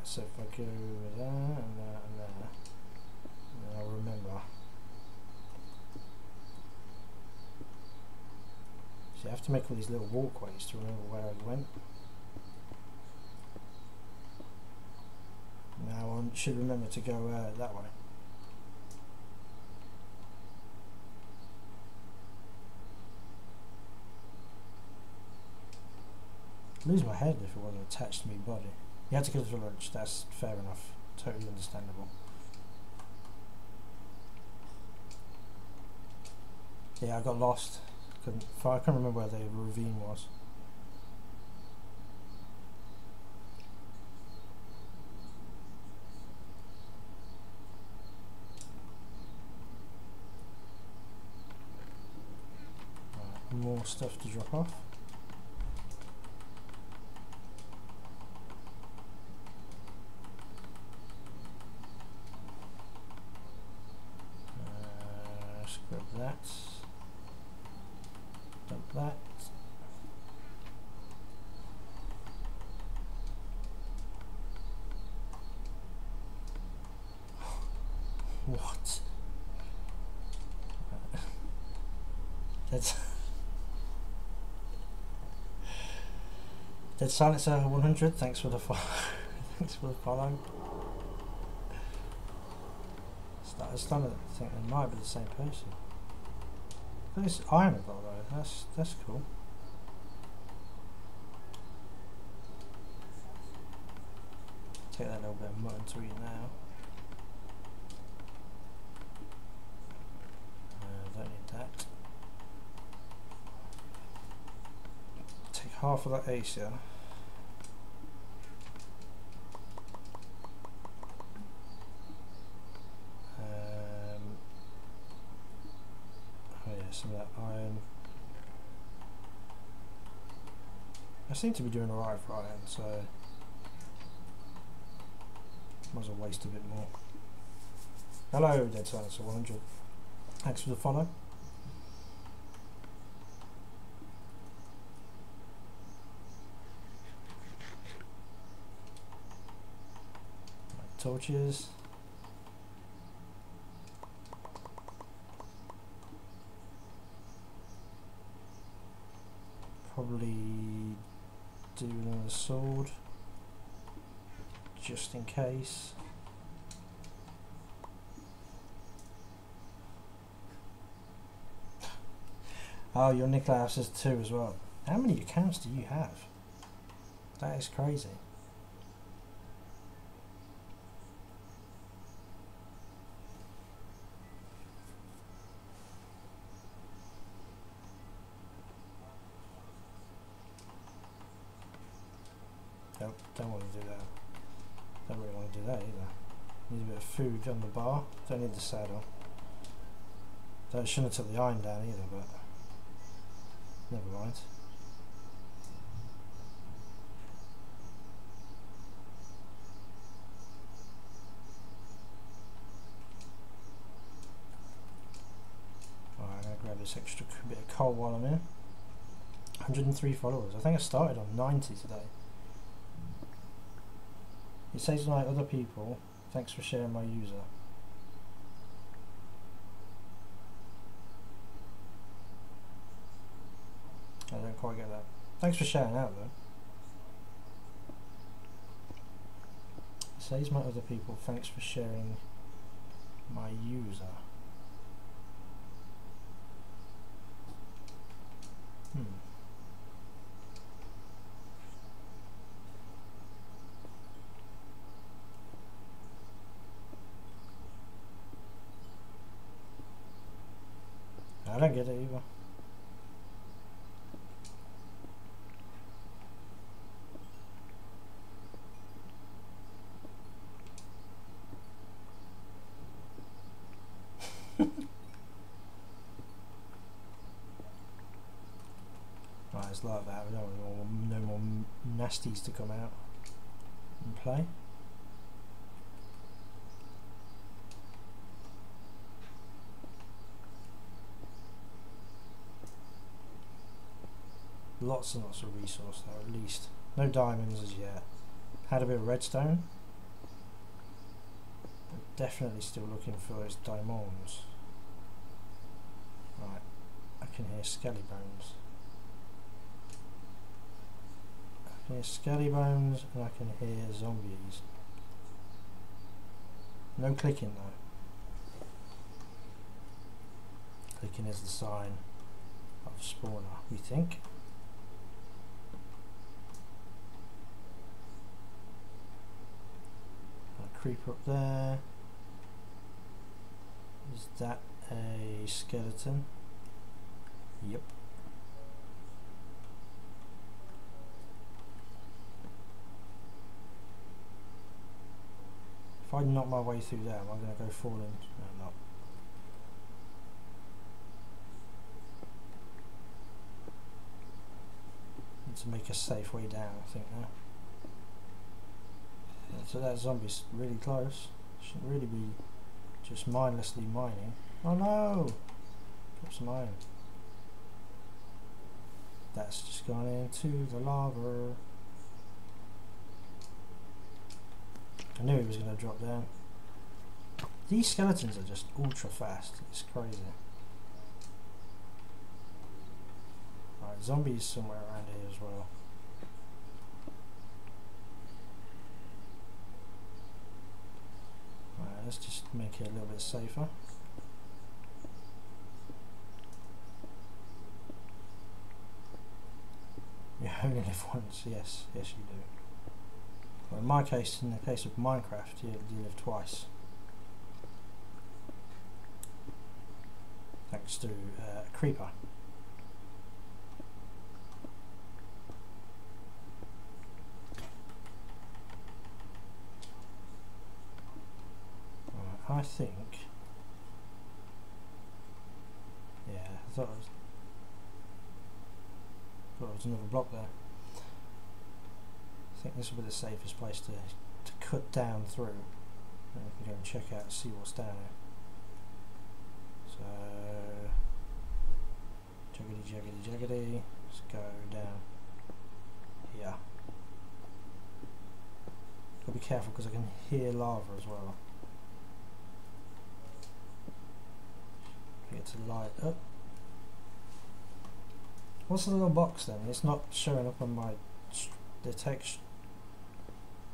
So if I go there and there and there, then I'll remember. So you have to make all these little walkways to remember where I went. Now I should remember to go that way. I'd lose my head if it wasn't attached to my body. You had to kill the village, that's fair enough, totally understandable. Yeah, I got lost. I can't remember where the ravine was. Right, more stuff to drop off. Grab that, dump that. What? That's Dead Silencer 100. Thanks for the follow. Thanks for the follow. I was starting to think it might be the same person. But it's iron I've got though, that's cool. Take that little bit of mutton to eat now. Don't need that. Take half of that ace, yeah. Some of that iron. I seem to be doing alright for iron, so might as well waste a bit more. Hello, Dead Silencer 100. Thanks for the follow. Right, torches. Probably do another sword just in case. Oh, your Nicholas has 2 as well. How many accounts do you have? That is crazy. Don't want to do that. Don't really want to do that either. Need a bit of food on the bar. Don't need the saddle. Shouldn't have took the iron down either, but never mind. Alright, I'm going to grab this extra bit of coal while I'm here. 103 followers. I think I started on 90 today. It says like other people, thanks for sharing my user. I don't quite get that. Thanks for sharing out though. Says my other people, thanks for sharing my user. I don't get it either. Right, it's like that. We don't want no more nasties to come out and play. Lots and lots of resource though, at least. No diamonds as yet. Had a bit of redstone. But definitely still looking for those diamonds. Right, I can hear skelly bones. I can hear skelly bones and I can hear zombies. No clicking though. Clicking is the sign of spawner, we think. Creeper up there. Is that a skeleton? Yep. If I knock my way through there, am I going to go falling? No, I'm not. Need to make a safe way down, I think now. So that zombie's really close. Shouldn't really be just mindlessly mining. Oh no! Drop some iron. That's just gone into the lava. I knew he was going to drop down. These skeletons are just ultra fast. It's crazy. Right, zombies somewhere around here as well. Let's just make it a little bit safer. You only live once, yes, yes you do. Well, in my case, in the case of Minecraft, you live twice. Thanks to a creeper. I think, yeah, I thought it was another block there. I think this will be the safest place to cut down through, and we can go and check out and see what's down here. So, jaggedy, jaggedy, jaggedy, let's go down here. Gotta be careful because I can hear lava as well. Get to light up. What's the little box then? It's not showing up on my the text.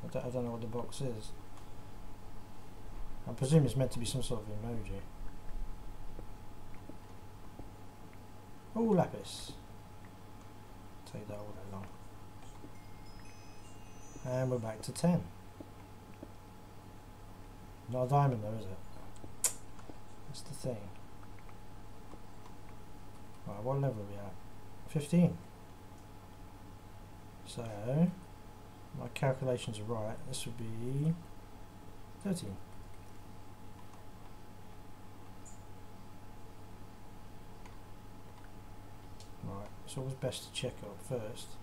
I don't know what the box is. I presume it's meant to be some sort of emoji. Oh, lapis. Take that all day long. And we're back to 10. Not a diamond though, is it? That's the thing. Right, what level are we at? 15. So, my calculations are right. This would be 13. Right, it's always best to check up first.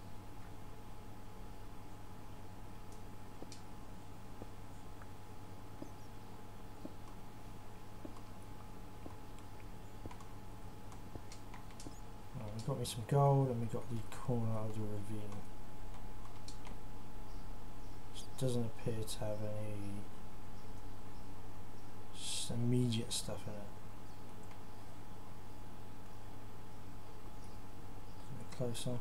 Got me some gold and we got the corner of the ravine. Which doesn't appear to have any immediate stuff in it. A bit closer.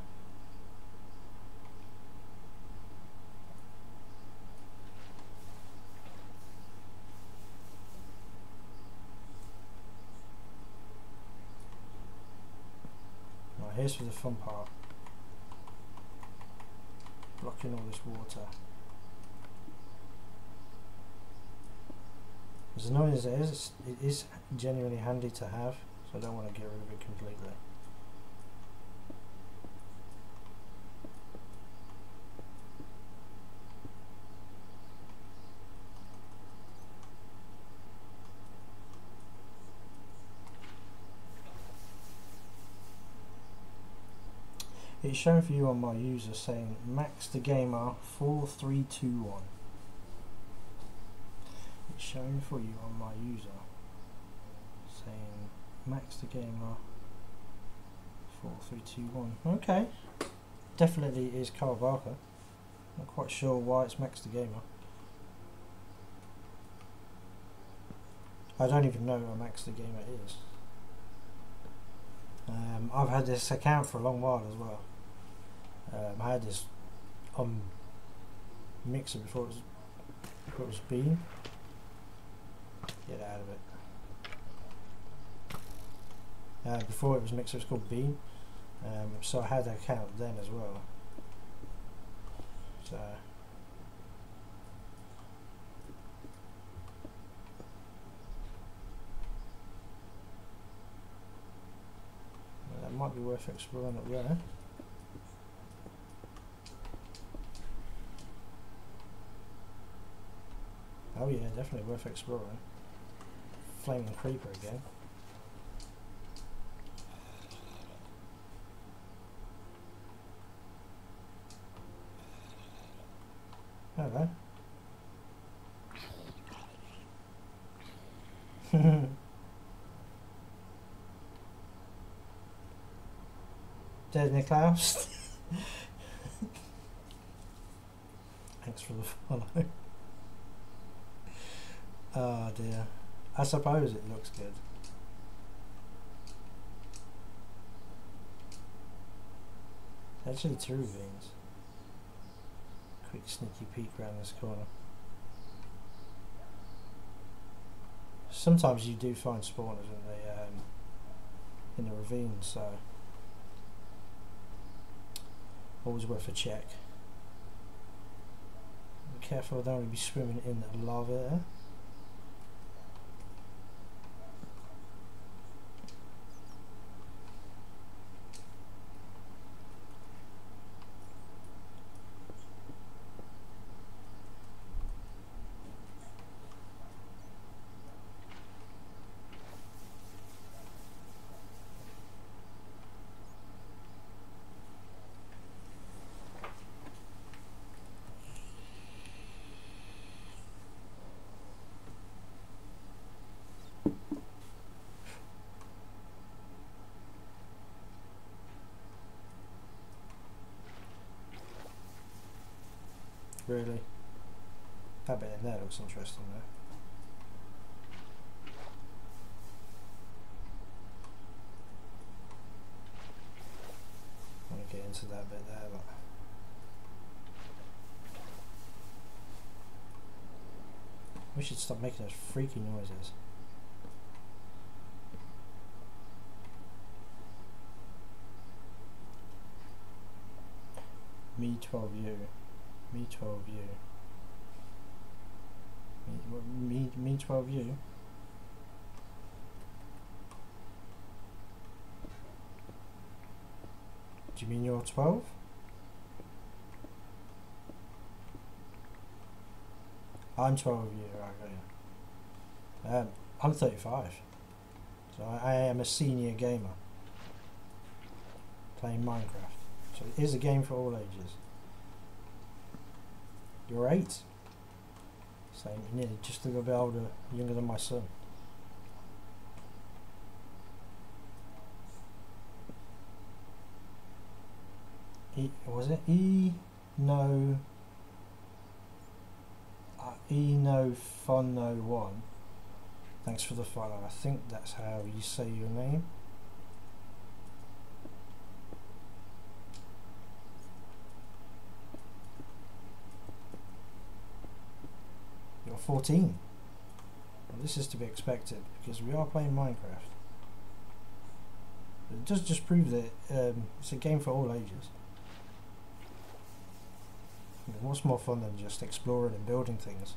here's for the fun part. Blocking all this water. As annoying as it is genuinely handy to have, so I don't want to get rid of it completely. It's showing for you on my user saying Max the Gamer 4321. It's showing for you on my user saying Max the Gamer 4321. Okay, definitely is KrlBarker. Not quite sure why it's Max the Gamer. I don't even know who Max the Gamer is. I've had this account for a long while as well. I had this on Mixer before it was Beam. Get out of it. Before it was Mixer, it was called Beam. So I had an account then as well. So that might be worth exploring up there. Oh yeah, definitely worth exploring. Flaming creeper again. Hello. Dead Niklaus. Thanks for the follow. Oh dear. I suppose it looks good. Actually, two ravines. Quick sneaky peek around this corner. Sometimes you do find spawners in the ravines, so always worth a check. Be careful, I don't want to be swimming in the lava there. Really? That bit in there looks interesting though. I want to get into that bit there, but we should stop making those freaky noises. Me 12U. Me 12U. Me 12U. Do you mean you're 12? I'm 12U, right, I'm 35. So I am a senior gamer. Playing Minecraft. So it is a game for all ages. You're 8. Same, nearly just a little bit older, younger than my son. Was it no fun no one? Thanks for the follow. I think that's how you say your name. You're 14. Well, this is to be expected because we are playing Minecraft. But it does just prove that it's a game for all ages. I mean, what's more fun than just exploring and building things?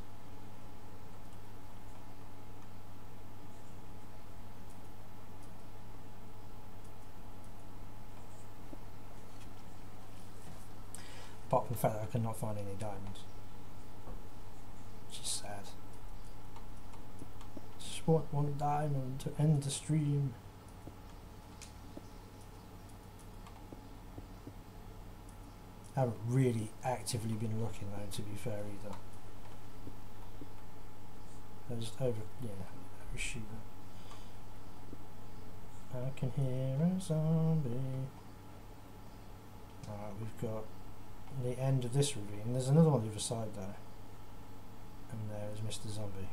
Apart from the fact that I could not find any diamonds. Which is sad. Just want one diamond to end the stream. I haven't really actively been looking though, to be fair either. I just overshoot. I can hear a zombie. Alright, we've got the end of this ravine. There's another one on the other side though. And there is Mr. Zombie.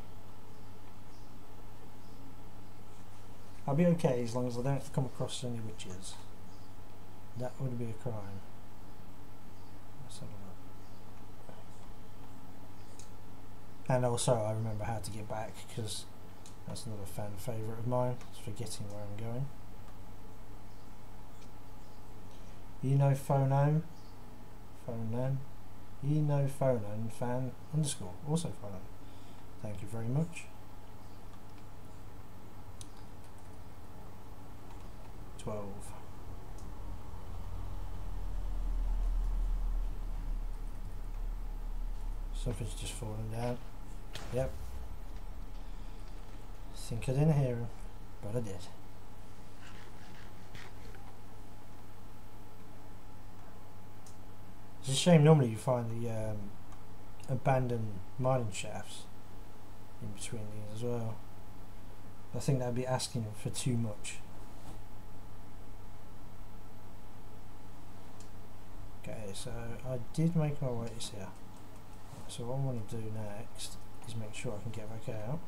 I'll be okay as long as I don't come across any witches. That would be a crime. Let's have a look. And also I remember how to get back, because that's another fan favourite of mine. It's forgetting where I'm going. You know phonome? Phonome? You know phonome fan underscore. Also phonome. Thank you very much. 12. Something's just fallen down. Yep. Think I didn't hear him, but I did. It's a shame normally you find the abandoned mining shafts in between these as well. I think that'd be asking for too much. Okay, so I did make my way to here. So what I want to do next is make sure I can get back out.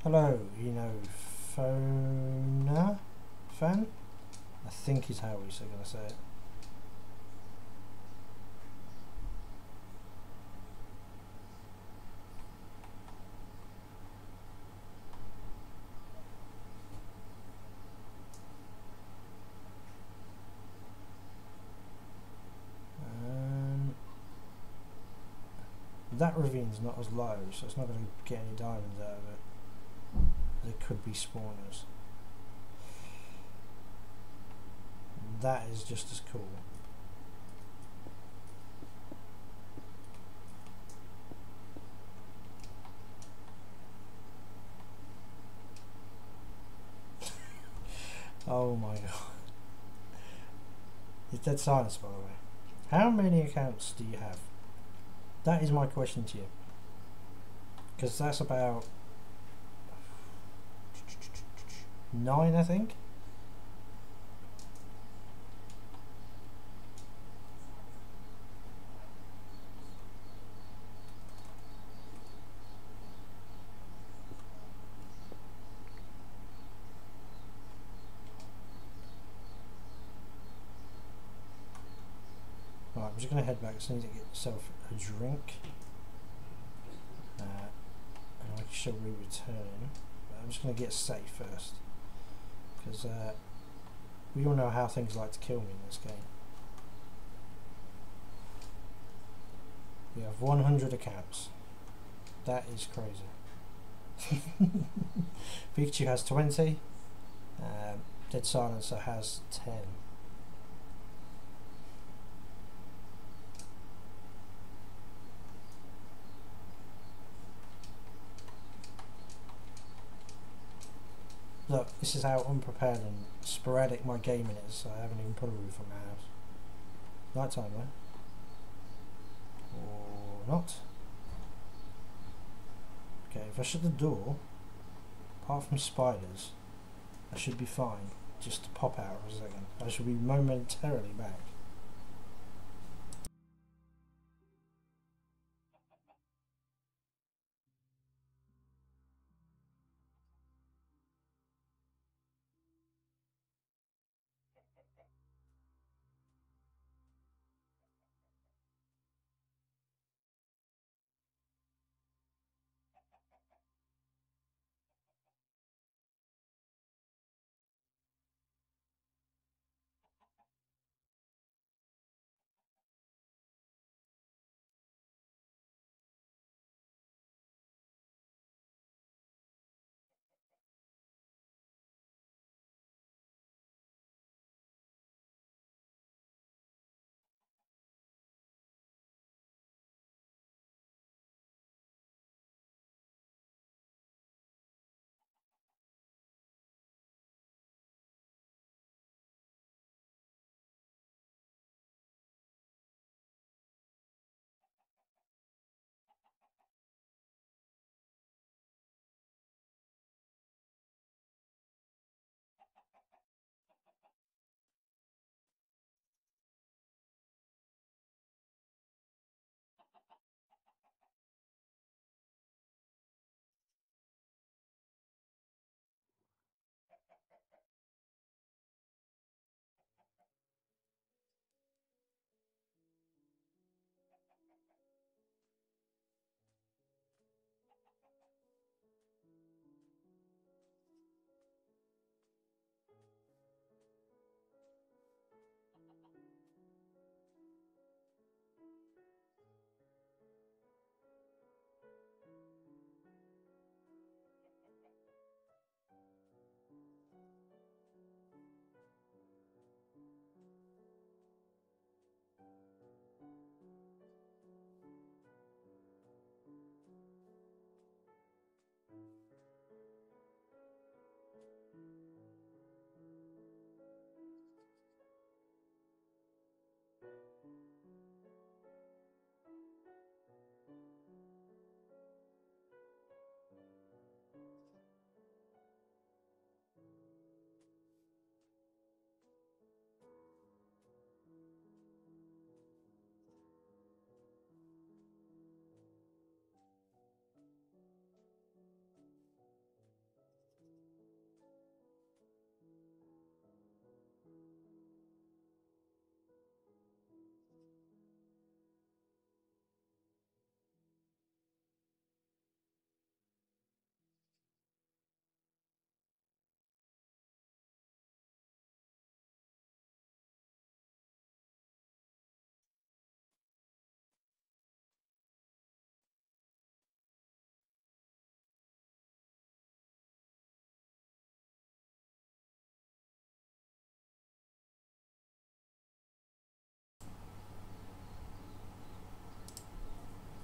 Hello, you know, fan? I think is how we're going to say it. That ravine's not as low, so it's not going to get any diamonds out of it. There could be spawners. That is just as cool. Oh my god. It's dead silence, by the way. How many accounts do you have? That is my question to you. Because that's about 9, I think. Right, I'm just going to head back so I need to get myself a drink. And I shall be returning. But I'm just going to get safe first. Because we all know how things like to kill me in this game. We have 100 accounts. That is crazy. Pikachu has 20. Dead Silencer has 10. Look, this is how unprepared and sporadic my gaming is. I haven't even put a roof on my house. Night time though. Or not. Okay, if I shut the door, apart from spiders, I should be fine. Just to pop out for a second. I should be momentarily back.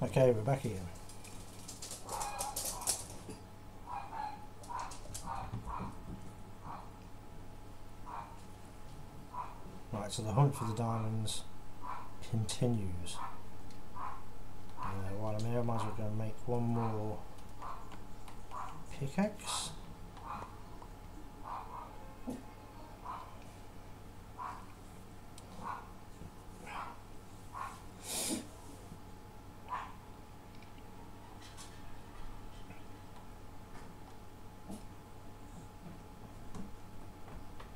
Okay, we're back again. Right, so the hunt for the diamonds continues. While I'm here, I might as well go and make one more pickaxe.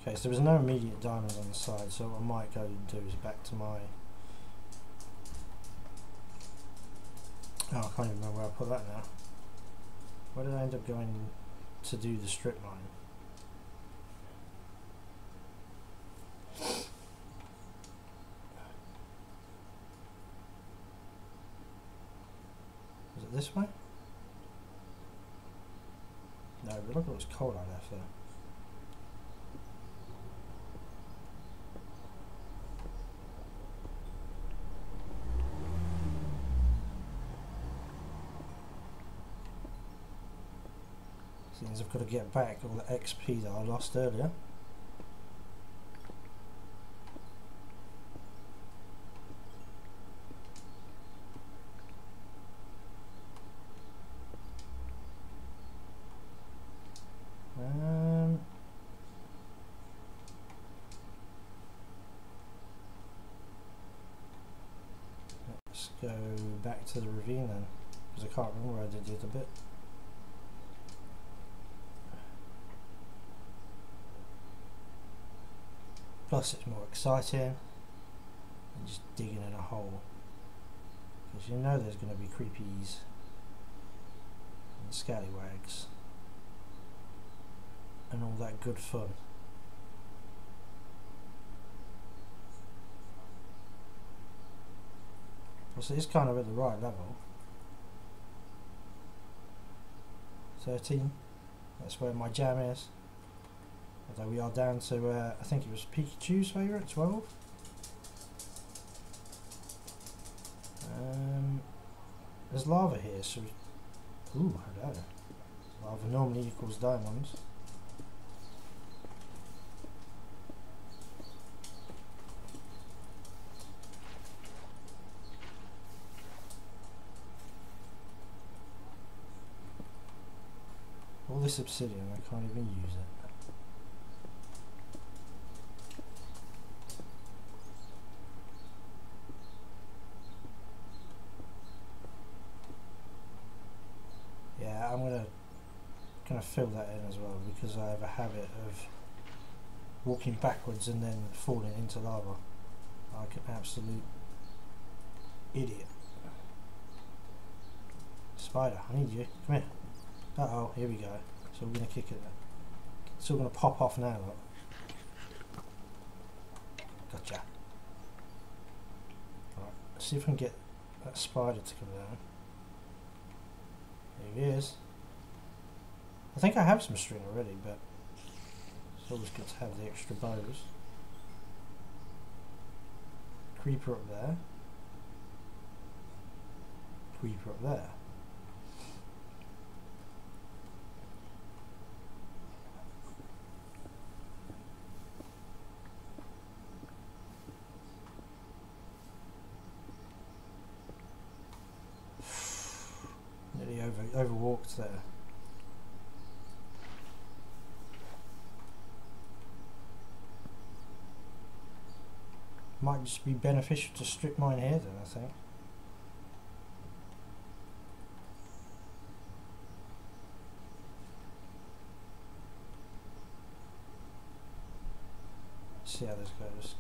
Okay, so there was no immediate diamonds on the side, so what I might go and do is back to my... Oh, I can't even remember where I put that now. Where did I end up going to do the strip mine? Was it this way? No, but look at what's coal I left there. Means I've got to get back all the XP that I lost earlier. Let's go back to the ravine then, because I can't remember where I did the other bit. Plus it's more exciting than just digging in a hole, because you know there's going to be creepies and scallywags and all that good fun. Plus it is kind of at the right level. 13, that's where my jam is. Although we are down to, I think it was Pikachu's favourite, 12. There's lava here, so... Ooh, hello. Lava normally equals diamonds. All this obsidian, I can't even use it. I'm gonna fill that in as well, because I have a habit of walking backwards and then falling into lava like an absolute idiot. Spider, I need you. Come here. Uh oh, here we go. So we're gonna kick it. It's all gonna pop off now. Look. Gotcha. Alright, let's see if I can get that spider to come down. There he is. I think I have some string already, but it's always good to have the extra bows. Creeper up there. Creeper up there. Nearly overwalked there. Might just be beneficial to strip mine here then, I think. See how this goes.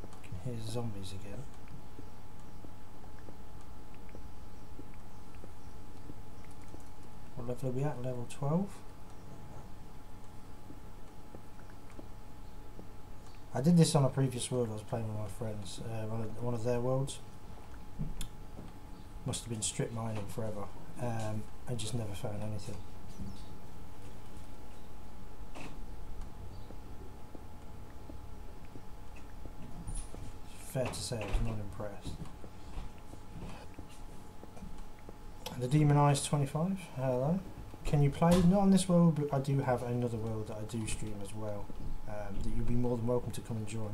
I can hear zombies again. What level are we at? Level 12? I did this on a previous world I was playing with my friends, one of their worlds. Must have been strip mining forever. I just never found anything. Fair to say I was not impressed. The Demonized 25, hello. Can you play? Not on this world, but I do have another world that I do stream as well, that you'll be more than welcome to come and join.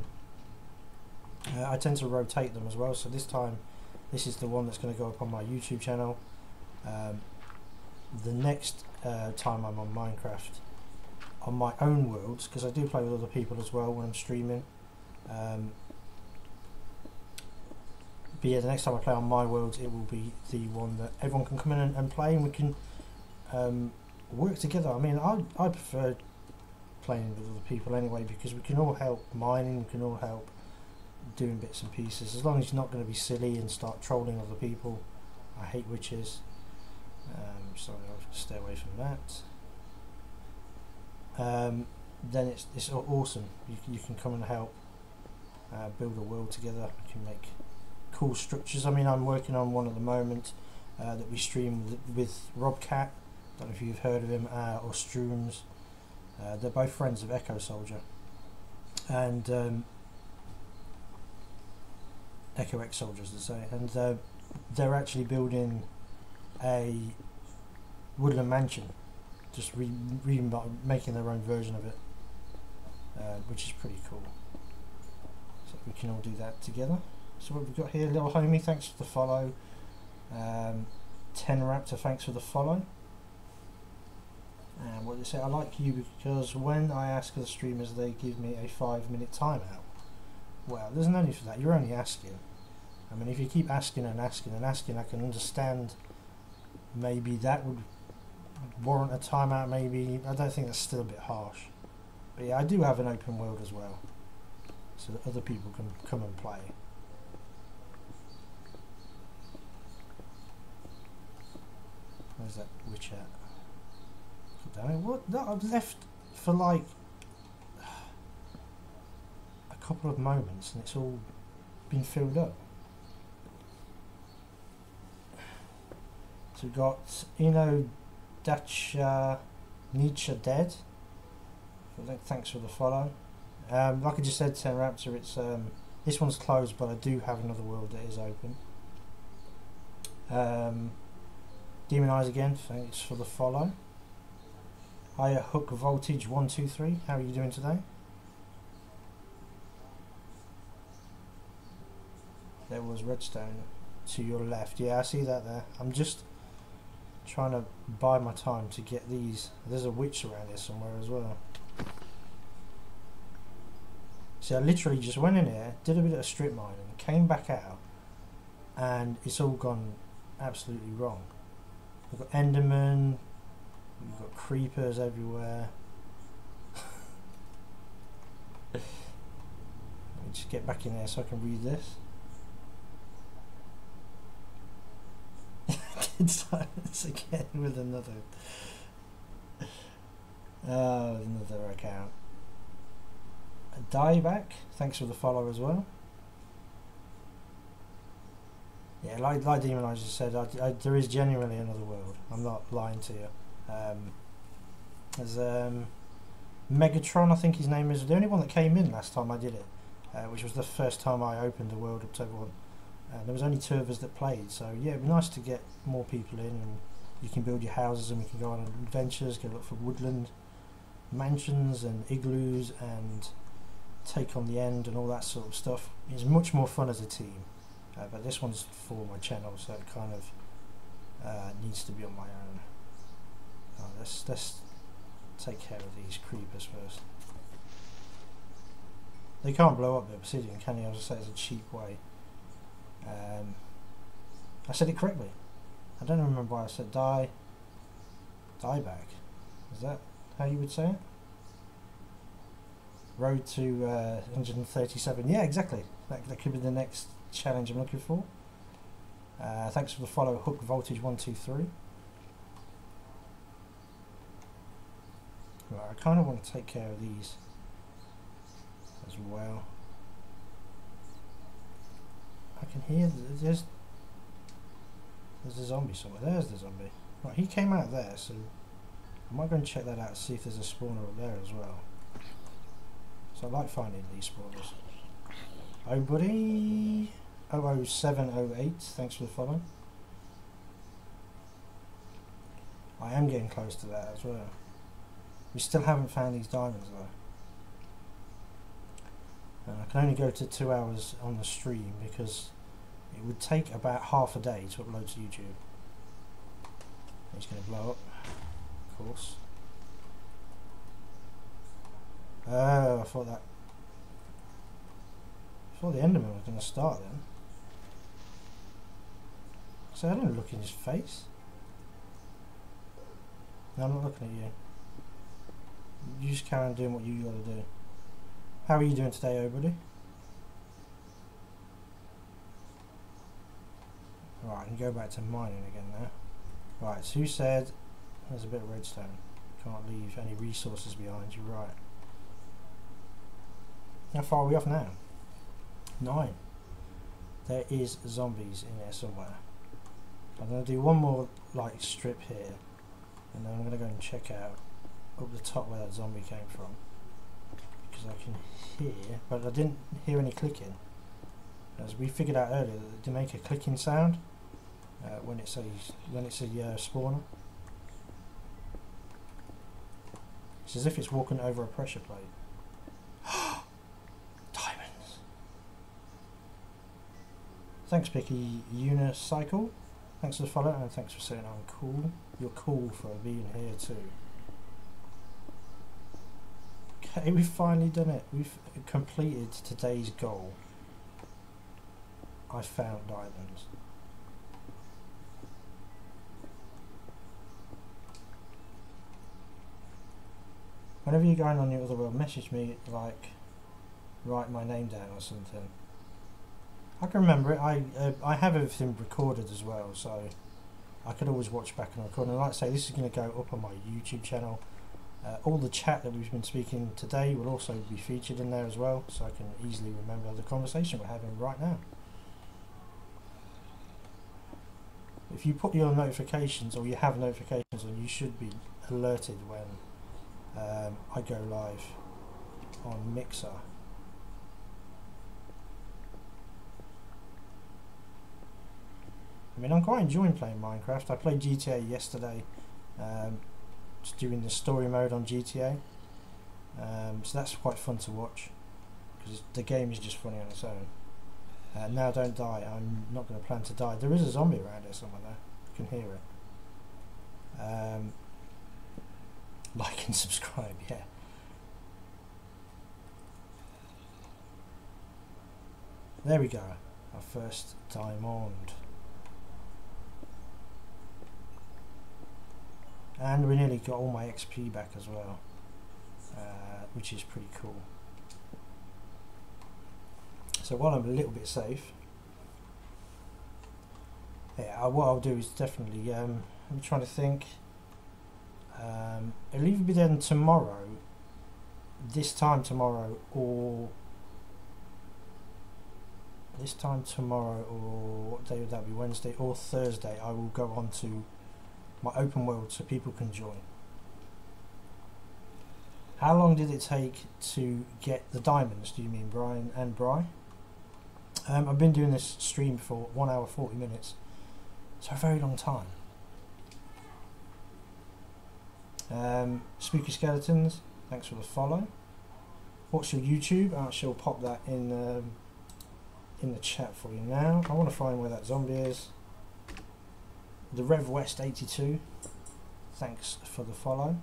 I tend to rotate them as well, so this time this is the one that's going to go up on my YouTube channel. The next time I'm on Minecraft on my own worlds, because I do play with other people as well when I'm streaming. But yeah, the next time I play on my worlds, it will be the one that everyone can come in and play, and we can work together. I mean, I prefer playing with other people anyway, because we can all help mining, we can all help doing bits and pieces, as long as you're not going to be silly and start trolling other people. I hate witches. Sorry, I'll stay away from that. Then it's awesome. You can come and help build a world together. We can make cool structures. I mean, I'm working on one at the moment that we stream with Robcat. Don't know if you've heard of him, or Strooms. They're both friends of Echo Soldier and Echo X Soldiers, as they say, and they're actually building a woodland mansion, just making their own version of it, which is pretty cool. So we can all do that together. So what we've got here, little homie, thanks for the follow. 10 Raptor, thanks for the follow. And what they say, I like you because when I ask the streamers, they give me a 5-minute timeout. Well, there's no need for that. You're only asking. I mean, if you keep asking and asking and asking, I can understand. Maybe that would warrant a timeout. Maybe I don't think that's still a bit harsh. But yeah, I do have an open world as well, so that other people can come and play. Where's that witch at? What? No, I've left for like a couple of moments and it's all been filled up. So we've got Dacha Nietzsche Dead. Thanks for the follow. Like I just said, 10 Raptor, it's this one's closed, but I do have another world that is open. Demon Eyes again, thanks for the follow. Hiya Hook Voltage 123, how are you doing today? There was redstone to your left. Yeah, I see that there. I'm just trying to buy my time to get these. There's a witch around here somewhere as well. See, I literally just went in here, did a bit of strip mining, came back out, and it's all gone absolutely wrong. We've got Enderman, we've got creepers everywhere. Let me just get back in there so I can read this. It's again with another account. Dieback, thanks for the follow as well. Yeah, like Demon Eyes just said, there is genuinely another world. I'm not lying to you. There's Megatron, I think his name is, the only one that came in last time I did it, which was the first time I opened the world up to everyone. There was only 2 of us that played, so yeah, it'd be nice to get more people in, and you can build your houses and we can go on adventures, go look for woodland mansions and igloos and take on the end and all that sort of stuff. It's much more fun as a team, but this one's for my channel, so it kind of needs to be on my own. Let's take care of these creepers first. They can't blow up the obsidian, can you? I was just say it's a cheap way. I said it correctly. I don't remember why I said dieback. Is that how you would say it? Road to 137. Yeah, exactly. That could be the next challenge I'm looking for. Thanks for the follow, Hook Voltage 123. Right, I kind of want to take care of these as well. I can hear there's a zombie somewhere. There's the zombie. Right, he came out there, so I might go and check that out, see if there's a spawner up there as well. So I like finding these spawners. Oh buddy, 00708, thanks for the follow. I am getting close to that as well. We still haven't found these diamonds though. And I can only go to 2 hours on the stream because it would take about half a day to upload to YouTube. He's going to blow up, of course. Oh, I thought the Enderman was going to start then. So I don't look in his face. No, I'm not looking at you. You just carry on doing what you got to do. How are you doing today, everybody? Right, I can go back to mining again now. Right, so who said there's a bit of redstone? Can't leave any resources behind. You're right. How far are we off now? 9. There is zombies in there somewhere. I'm going to do one more like strip here, and then I'm going to go and check out up the top where that zombie came from, because I can hear, but I didn't hear any clicking. As we figured out earlier, that they make a clicking sound when it's a spawner. It's as if it's walking over a pressure plate. Diamonds! Thanks, Picky Unicycle. Thanks for the follow, and thanks for saying I'm cool. You're cool for being here too. Okay, we've finally done it. We've completed today's goal. I found diamonds. Whenever you're going on the other world, message me, like, write my name down or something. I can remember it. I have everything recorded as well, so I could always watch back and record. And like I say, this is going to go up on my YouTube channel. All the chat that we've been speaking today will also be featured in there as well, so I can easily remember the conversation we're having right now. If you put your notifications, or you have notifications on, you should be alerted when I go live on Mixer. I mean, I'm quite enjoying playing Minecraft. I played GTA yesterday, just doing the story mode on GTA, so that's quite fun to watch, because the game is just funny on its own. Now don't die. I'm not going to plan to die. There is a zombie around here somewhere though. You can hear it. Like and subscribe, yeah. There we go. Our first diamond. And we nearly got all my XP back as well, which is pretty cool. So while I'm a little bit safe, yeah, what I'll do is definitely, I'm trying to think, it'll either be then tomorrow, this time tomorrow, or what day would that be, Wednesday or Thursday, I will go on to my open world so people can join. How long did it take to get the diamonds, do you mean, Brian and Bri? I've been doing this stream for 1 hour 40 minutes, so a very long time. Spooky Skeletons, thanks for the follow. What's your YouTube? I shall pop that in the chat for you now. I want to find where that zombie is. The Rev West 82, thanks for the follow.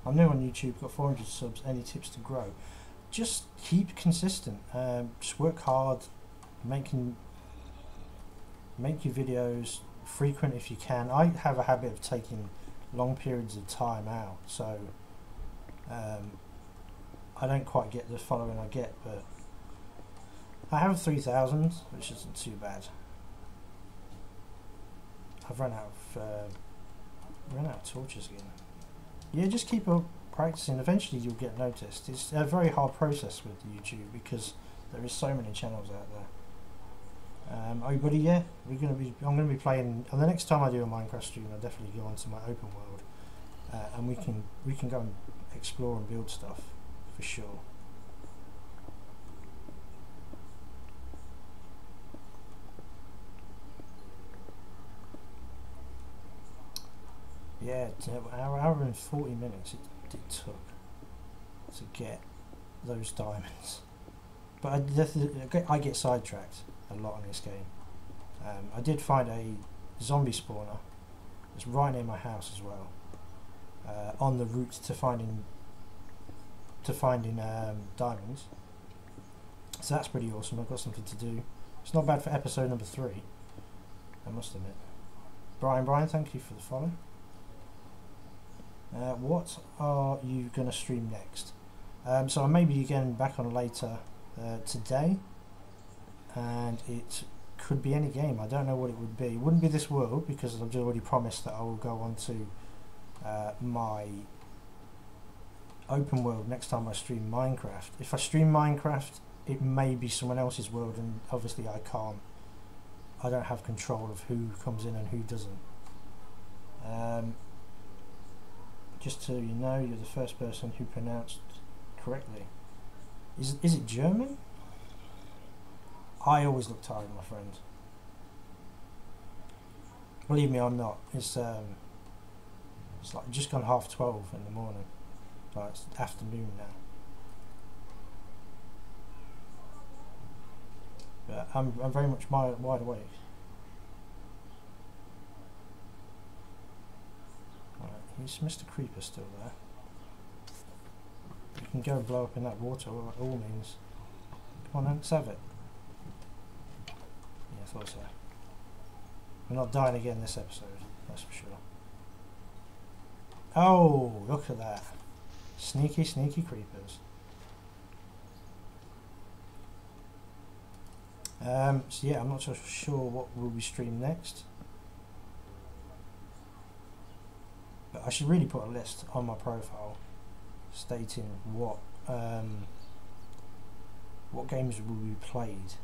I'm new on YouTube, got 400 subs. Any tips to grow? Just keep consistent. Just work hard. Make your videos frequent if you can. I have a habit of taking long periods of time out, so I don't quite get the following I get, but I have 3,000, which isn't too bad. I've run out of torches again. Yeah, just keep on practicing. Eventually you'll get noticed. It's a very hard process with YouTube because there is so many channels out there. Everybody, yeah, I'm gonna be playing. And the next time I do a Minecraft stream, I'll definitely go onto my open world, and we can go and explore and build stuff for sure. Yeah, hour and 40 minutes it took to get those diamonds. But I get sidetracked a lot in this game. I did find a zombie spawner. It's right near my house as well. On the route to finding diamonds. So that's pretty awesome. I've got something to do. It's not bad for episode number 3, I must admit. Brian, thank you for the follow. What are you going to stream next? So I may be again back on later today, and it could be any game. I don't know what it would be. It wouldn't be this world, because I've already promised that I will go on to my open world next time I stream Minecraft. If I stream Minecraft, it may be someone else's world, and obviously I don't have control of who comes in and who doesn't. Just so you know, you're the first person who pronounced correctly. Is it German? I always look tired, my friend. Believe me, I'm not. It's like just gone 12:30 in the morning. Like it's afternoon now. But I'm very much wide awake. Right, is Mr. Creeper still there? You can go and blow up in that water by all means. Come on then, let's have it. Yeah, I thought so. We're not dying again this episode, that's for sure. Oh, look at that. Sneaky, sneaky creepers. So yeah, I'm not so sure what will be streamed next. But I should really put a list on my profile stating what games will be played.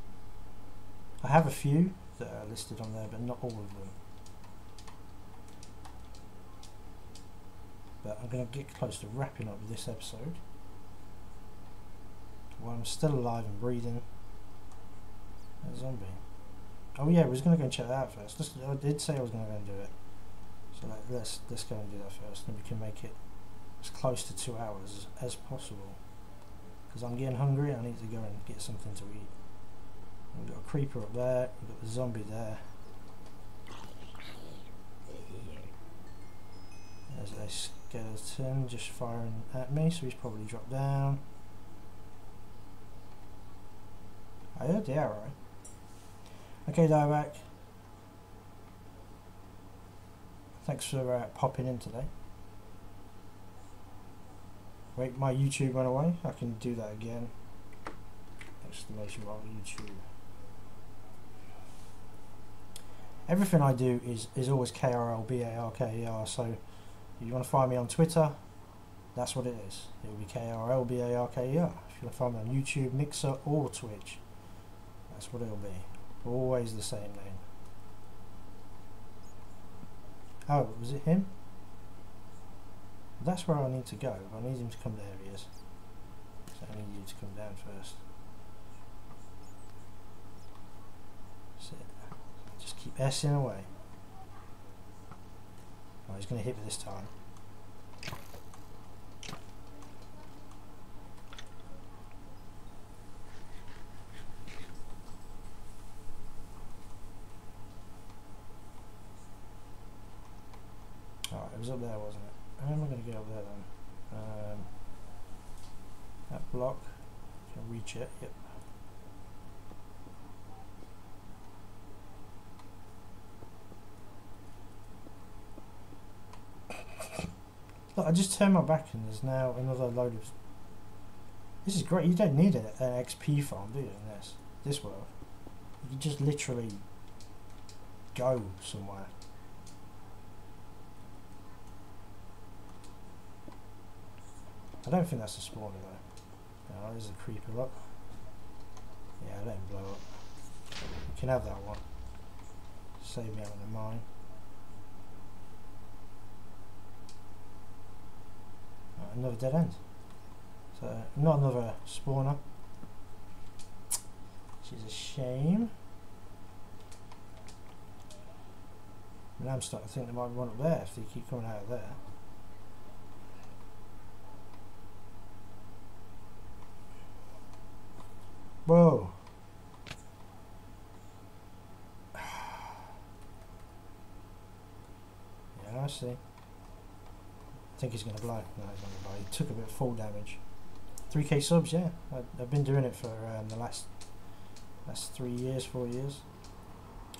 I have a few that are listed on there, but not all of them. But I'm going to get close to wrapping up this episode while I'm still alive and breathing. A zombie. Oh yeah, I was going to go and check that out first. I did say I was going to go and do it. So let's go and do that first, and we can make it as close to 2 hours as possible. Because I'm getting hungry, I need to go and get something to eat. We've got a creeper up there, we've got the zombie there. There's a skeleton just firing at me, so he's probably dropped down. I heard the arrow. Okay, Dieback. Thanks for popping in today. Wait, my YouTube went away. I can do that again. Exclamation mark YouTube. Everything I do is always KrlBarker. So if you want to find me on Twitter, that's what it is. It will be KrlBarker. If you want to find me on YouTube, Mixer, or Twitch, that's what it will be. Always the same name. Oh, was it him? That's where I need to go. I need him to come. There he is. So I need you to come down first. That's it. Just keep S-ing away. Oh, he's going to hit me this time. Alright, it was up there, wasn't it? How am I going to get up there then? That block, can I reach it? Yep. Look, I just turned my back and there's now another load of... This is great. You don't need an XP farm, do you, in this world? You just literally go somewhere. I don't think that's a spawner though. Oh, there's a creeper, look. Yeah, let him blow up. You can have that one. Save me out of the mine. Right, another dead end. So, not another spawner. Which is a shame. And I'm starting to think there might be one up there if they keep coming out of there. Whoa! Yeah, I see. I think he's going to blow. No, he's not going to blow. He took a bit of fall damage. 3k subs, yeah. I've been doing it for the last 3 years, 4 years.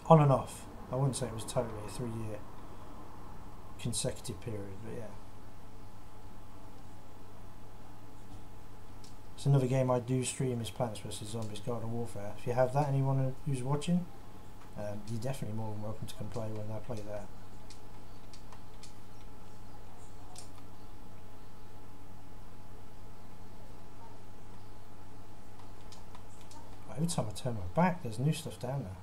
On and off. I wouldn't say it was totally a 3-year consecutive period, but yeah. It's another game I do stream is Plants vs Zombies Garden Warfare. If you have that, anyone who's watching, you're definitely more than welcome to come play when I play that. Every time I turn my back, there's new stuff down there.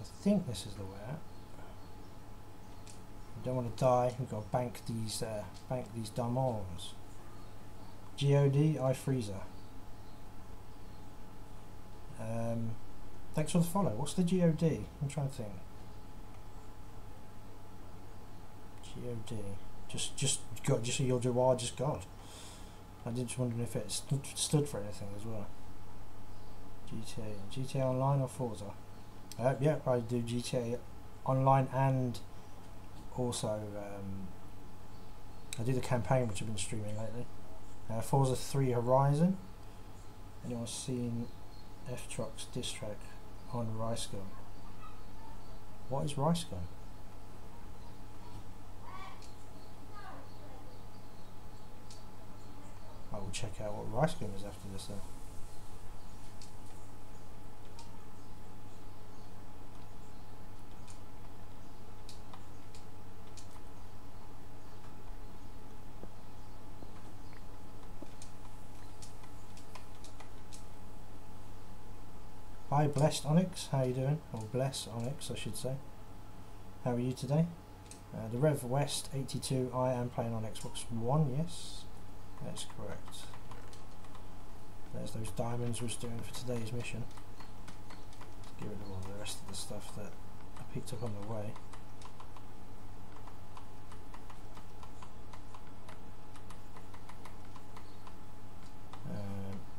I think this is the way out. We don't want to die. We've got to bank these diamonds. God, I freezer. Thanks for the follow. What's the God? I'm trying to think. God. Just you'll do what? Just God. I did just wondering if it stood for anything as well. GTA Online or Forza? Yeah, I do GTA Online and also I do the campaign which I've been streaming lately. Forza 3 Horizon. Anyone seen F-Truck's diss track on Rice Gun? What is Rice Gun? I will check out what Rice Gun is after this then. Hi Blessed Onyx, how are you doing? Or Bless Onyx I should say. How are you today? The Rev West 82, I am playing on Xbox One, yes. That's correct. There's those diamonds we're doing for today's mission. Let's get rid of all the rest of the stuff that I picked up on the way.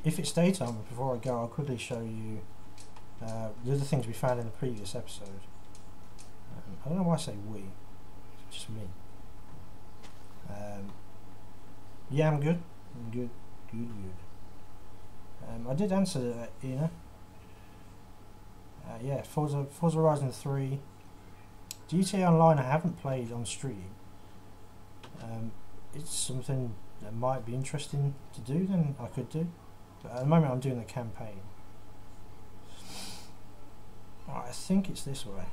If it's daytime, before I go, I'll quickly show you the other things we found in the previous episode. I don't know why I say we, it's just me. Yeah, I'm good. I'm good. I did answer that, Ina. Yeah, Forza Horizon 3. GTA Online I haven't played on stream. It's something that might be interesting to do, then I could do. But at the moment I'm doing the campaign. Right, I think it's this way.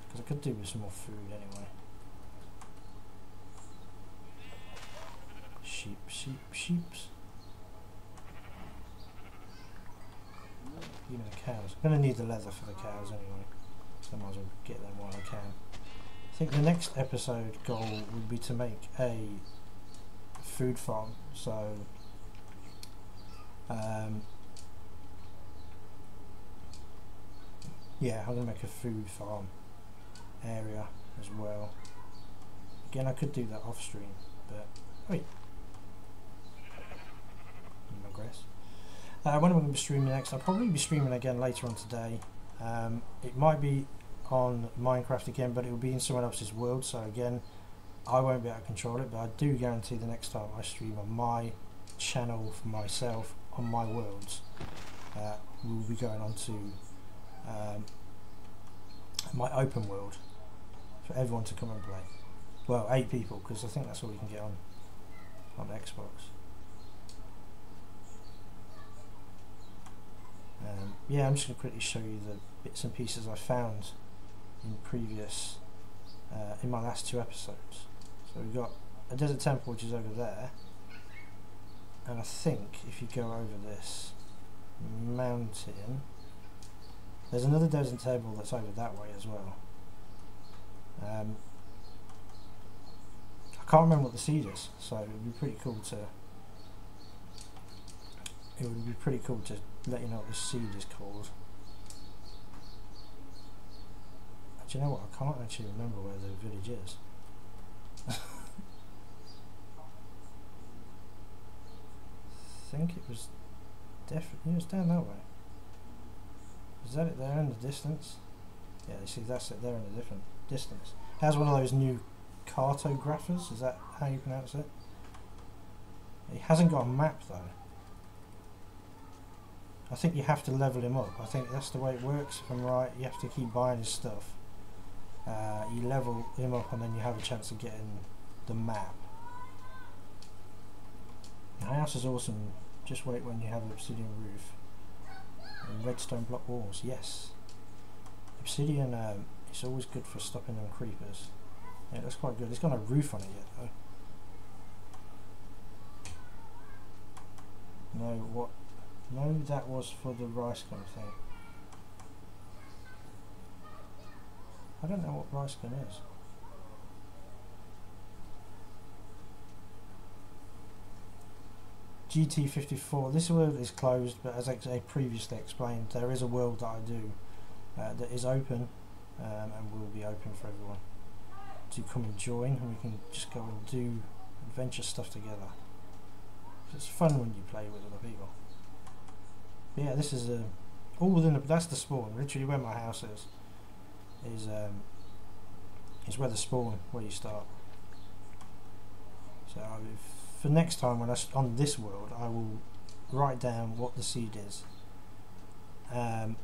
Because I could do with some more food anyway. Sheeps. Even the cows. I'm going to need the leather for the cows anyway, so I might as well get them while I can. I think the next episode goal would be to make a food farm, so yeah, I'm going to make a food farm area as well. Again, I could do that off stream, but wait. When am I going to be streaming next? I'll probably be streaming again later on today. It might be on Minecraft again, but it will be in someone else's world, so again I won't be able to control it, but I do guarantee the next time I stream on my channel for myself on my worlds, we'll be going on to my open world for everyone to come and play. Well, 8 people, because I think that's all we can get on Xbox. Yeah, I'm just going to quickly show you the bits and pieces I found in previous, in my last 2 episodes. So we've got a desert temple which is over there, and I think if you go over this mountain, there's another desert temple that's over that way as well. I can't remember what the seed is, so it would be pretty cool to it would be pretty cool to let you know what this seed is called. Do you know what? I can't actually remember where the village is. I think it was definitely, it was down that way. Is that it there in the distance? Yeah, you see that's it there in the different distance. It has one of those new cartographers, is that how you pronounce it? It hasn't got a map though. I think you have to level him up. I think that's the way it works, if I'm right. You have to keep buying his stuff. You level him up and then you have a chance of getting the map. The house is awesome. Just wait when you have an obsidian roof. And redstone block walls, yes. Obsidian it's always good for stopping them creepers. Yeah, that's quite good. It's got no roof on it yet though. No, what? No, that was for the rice gun thing. I don't know what rice gun is. GT54. This world is closed, but as I previously explained, there is a world that I do that is open and will be open for everyone to come and join, and we can just go and do adventure stuff together. It's fun when you play with other people. But yeah, this is all within the, that's the spawn. Literally where my house is where the spawn, where you start. So for next time when on this world, I will write down what the seed is, and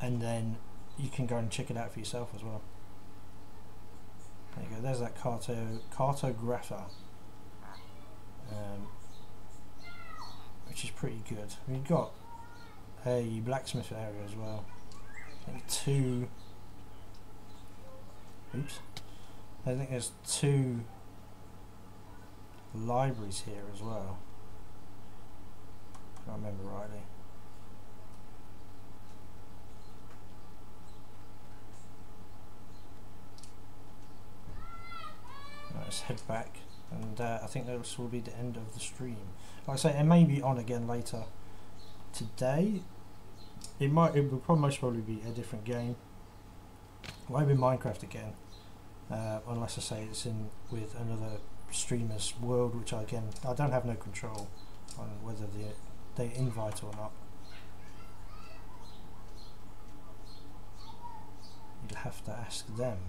then you can go and check it out for yourself as well. There you go. There's that cartographer, which is pretty good. We've got a blacksmith area as well. I think I think there's 2 libraries here as well, if I remember rightly. Right, let's head back, and I think this will be the end of the stream. Like I say, it may be on again later today. It will probably most probably be a different game. It won't be Minecraft again, unless I say it's in with another streamer's world, which I don't have no control on whether they invite or not. You'll have to ask them.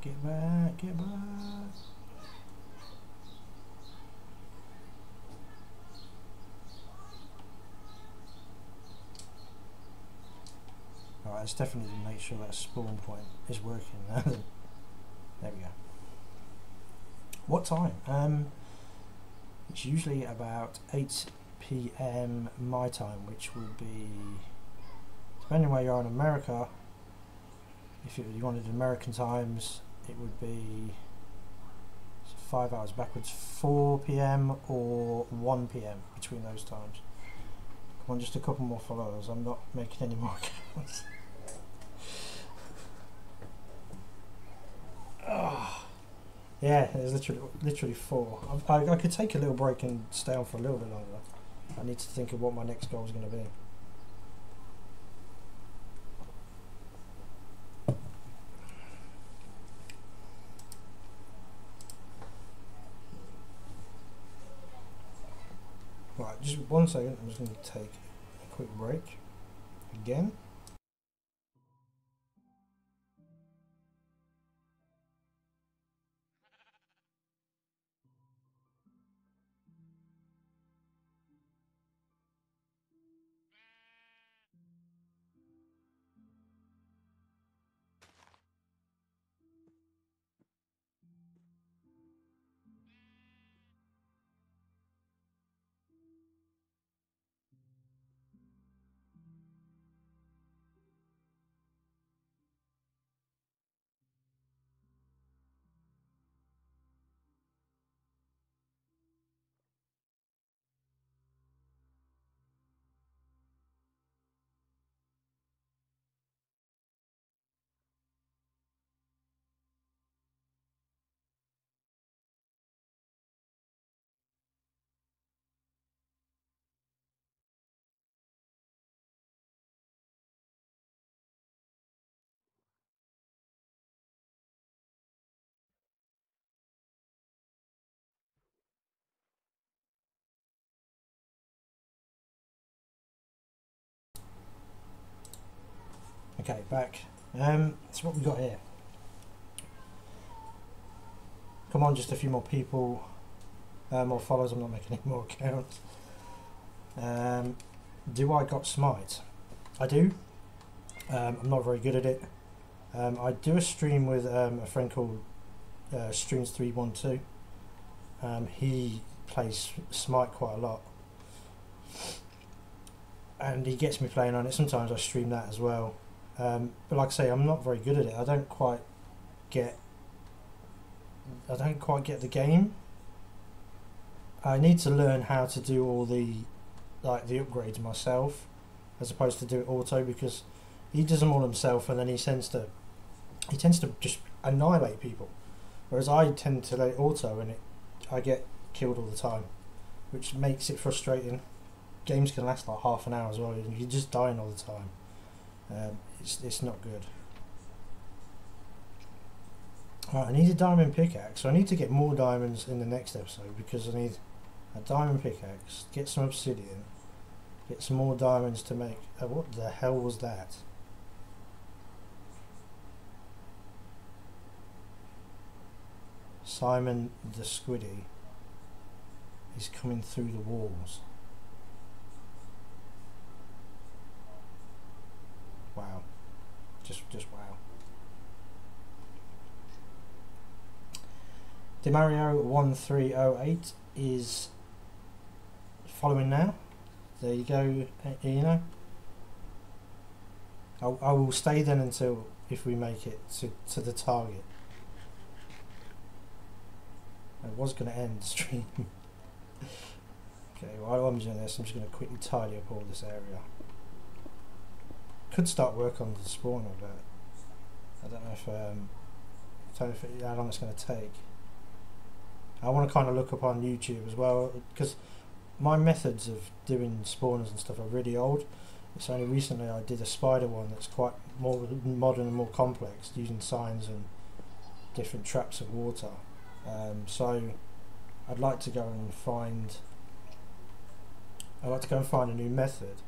Get back, get back. Alright, let's definitely make sure that spawn point is working now. There we go. What time? It's usually about 8 PM my time, which would be, depending where you are in America, if you wanted American times, it would be 5 hours backwards, 4 PM or 1 PM between those times. Come on, just a couple more followers. I'm not making any more accounts. Yeah, there's literally 4. I could take a little break and stay on for a little bit longer. I need to think of what my next goal is going to be. Right, just 1 second. I'm just going to take a quick break again. Okay, back. So what we got here? Come on, just a few more people. More followers. I'm not making any more accounts. Do I got smite? I do. I'm not very good at it. I do a stream with a friend called Streams312. He plays smite quite a lot, and he gets me playing on it. Sometimes I stream that as well. But like I say, I'm not very good at it. I don't quite get the game. I need to learn how to do all the upgrades myself, as opposed to do it auto, because he does them all himself, and then he tends to just annihilate people, whereas I tend to let it auto, and I get killed all the time, which makes it frustrating. Games can last like half an hour as well, and you're just dying all the time. It's not good. Right, I need a diamond pickaxe, so I need to get more diamonds in the next episode, because I need a diamond pickaxe, get some obsidian, get some more diamonds to make... what the hell was that? Simon the Squiddy is coming through the walls. Wow. Just wow. DeMario1308 is following now. There you go, you know. I will stay then until if we make it to the target. I was going to end the stream. Okay, while I'm doing this, I'm just going to quickly tidy up all this area. Could start work on the spawner, but I don't know if how long it's going to take. I want to kind of look up on YouTube as well, because my methods of doing spawners and stuff are really old. It's only recently I did a spider one that's quite more modern and more complex, using signs and different traps of water. So I'd like to go and find a new method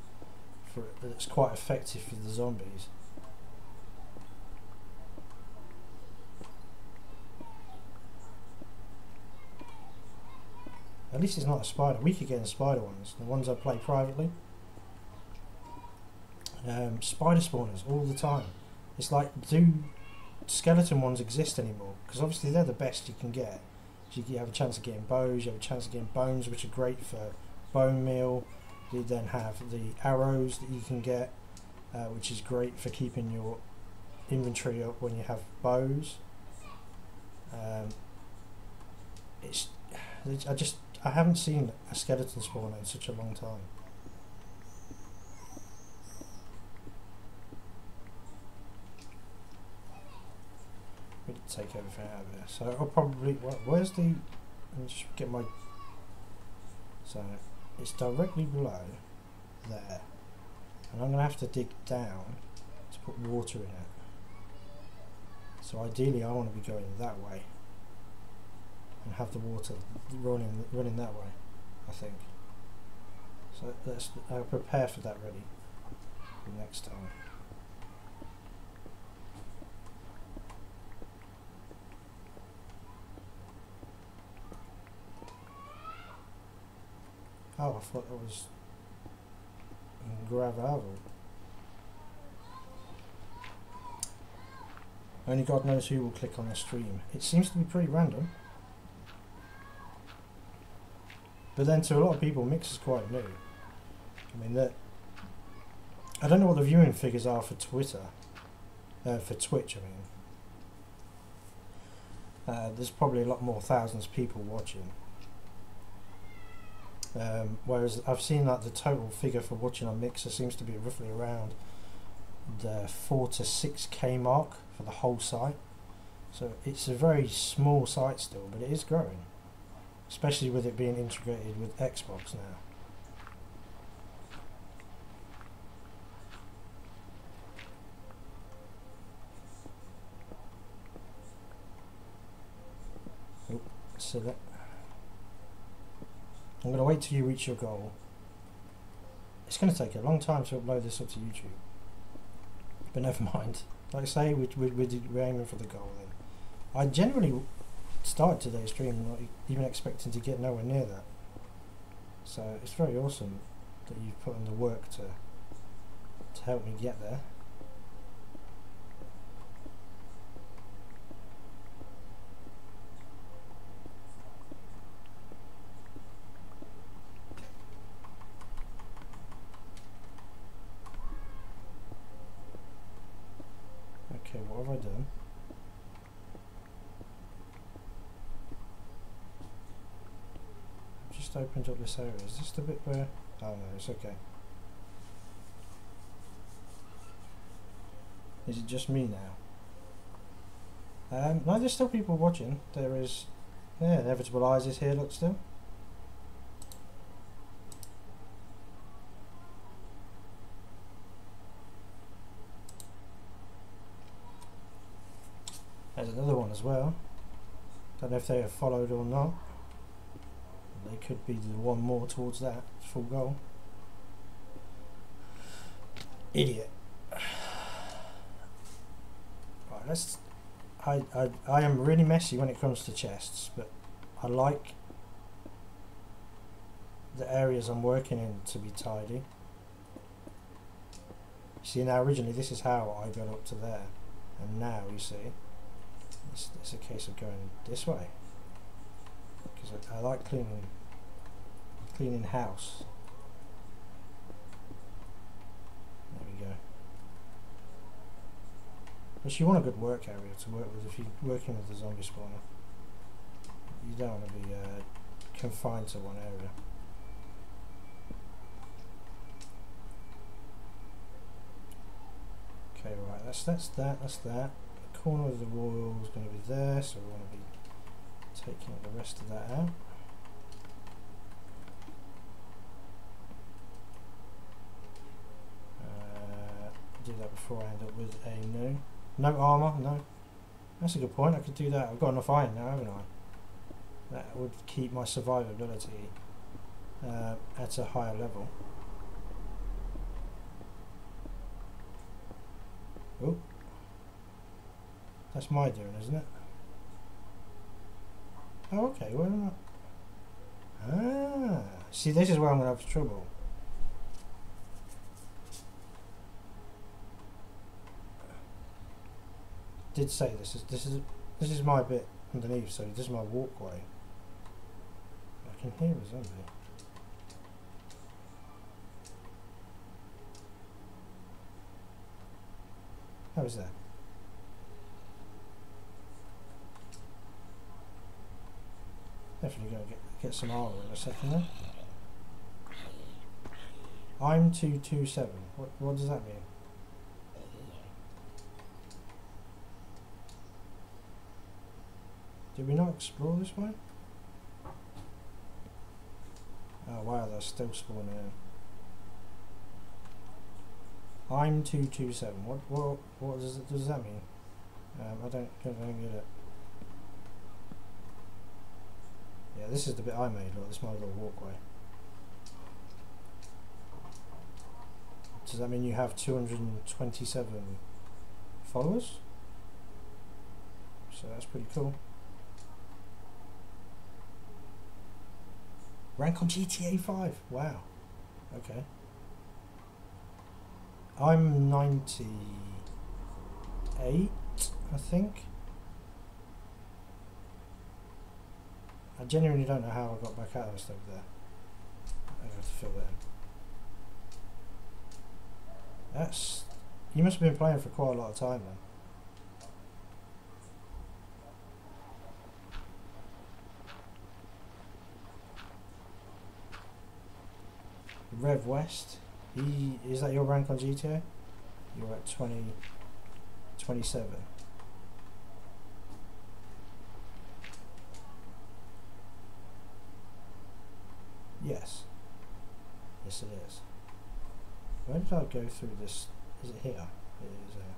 for it that's quite effective for the zombies. At least it's not a spider. We could get in spider ones, the ones I play privately. Spider spawners all the time. It's like, do skeleton ones exist anymore? Because obviously they're the best you can get. So you have a chance of getting bows, you have a chance of getting bones, which are great for bone meal. You then have the arrows that you can get, which is great for keeping your inventory up when you have bows. I haven't seen a skeleton spawner in such a long time. We need to take everything out of there. So I'll probably... where's the... Let me just get my... So it's directly below there. And I'm going to have to dig down to put water in it. So ideally I want to be going that way. And have the water running that way, I think. So I'll prepare for that ready for next time. Oh, I thought that was gravel. Only God knows who will click on the stream. It seems to be pretty random. But then to a lot of people, Mix is quite new. I mean, I don't know what the viewing figures are for Twitter. For Twitch, I mean. There's probably a lot more thousands of people watching. Whereas I've seen like the total figure for watching on Mixer seems to be roughly around the 4 to 6k mark for the whole site. So it's a very small site still, but it is growing. Especially with it being integrated with Xbox now. Oh, select. I'm going to wait till you reach your goal. It's going to take a long time to upload this up to YouTube. But never mind. Like I say, we're aiming for the goal then. I generally started today's stream not even expecting to get nowhere near that. So it's very awesome that you've put in the work to help me get there. Okay, what have I done? I've just opened up this area. Is this the bit where... Oh no, it's okay. Is it just me now? No, there's still people watching. There is... Yeah, Inevitable Eyes is here, look, still. There's another one as well. Don't know if they have followed or not. They could be the one more towards that full goal. Idiot. Right, let's. I am really messy when it comes to chests, but I like the areas I'm working in to be tidy. See, now originally this is how I got up to there, and now you see. It's a case of going this way because I like cleaning house. There we go. But you want a good work area to work with if you're working with the zombie spawner. You don't want to be confined to one area. Okay, right. That's that. Corner of the wall is going to be there, so we want to be taking the rest of that out. Do that before I end up with a no armor. No, that's a good point. I could do that. I've got enough iron now, haven't I? That would keep my survivability at a higher level. Oh. That's my doing, isn't it? Oh, okay, where am I? Ah, see, this is where I'm going to have trouble. Did say this is my bit underneath, so this is my walkway. I can hear a zombie. How is that? Definitely going to get some armor in a second then. I'm 227. What does that mean? Did we not explore this way? Oh wow, they're still spawning in. I'm 227. What does that mean? I don't get it. Yeah, this is the bit I made. Look, this is my little walkway. Does that mean you have 227 followers? So that's pretty cool. Rank on GTA 5. Wow. Okay. I'm 98, I think. I genuinely don't know how I got back out of the stove there. I have to fill that in. That's... You must have been playing for quite a lot of time then. Rev West. Is that your rank on GTA? You're at 27. Yes. Yes it is. Where did I go through this? Is it here? It is here.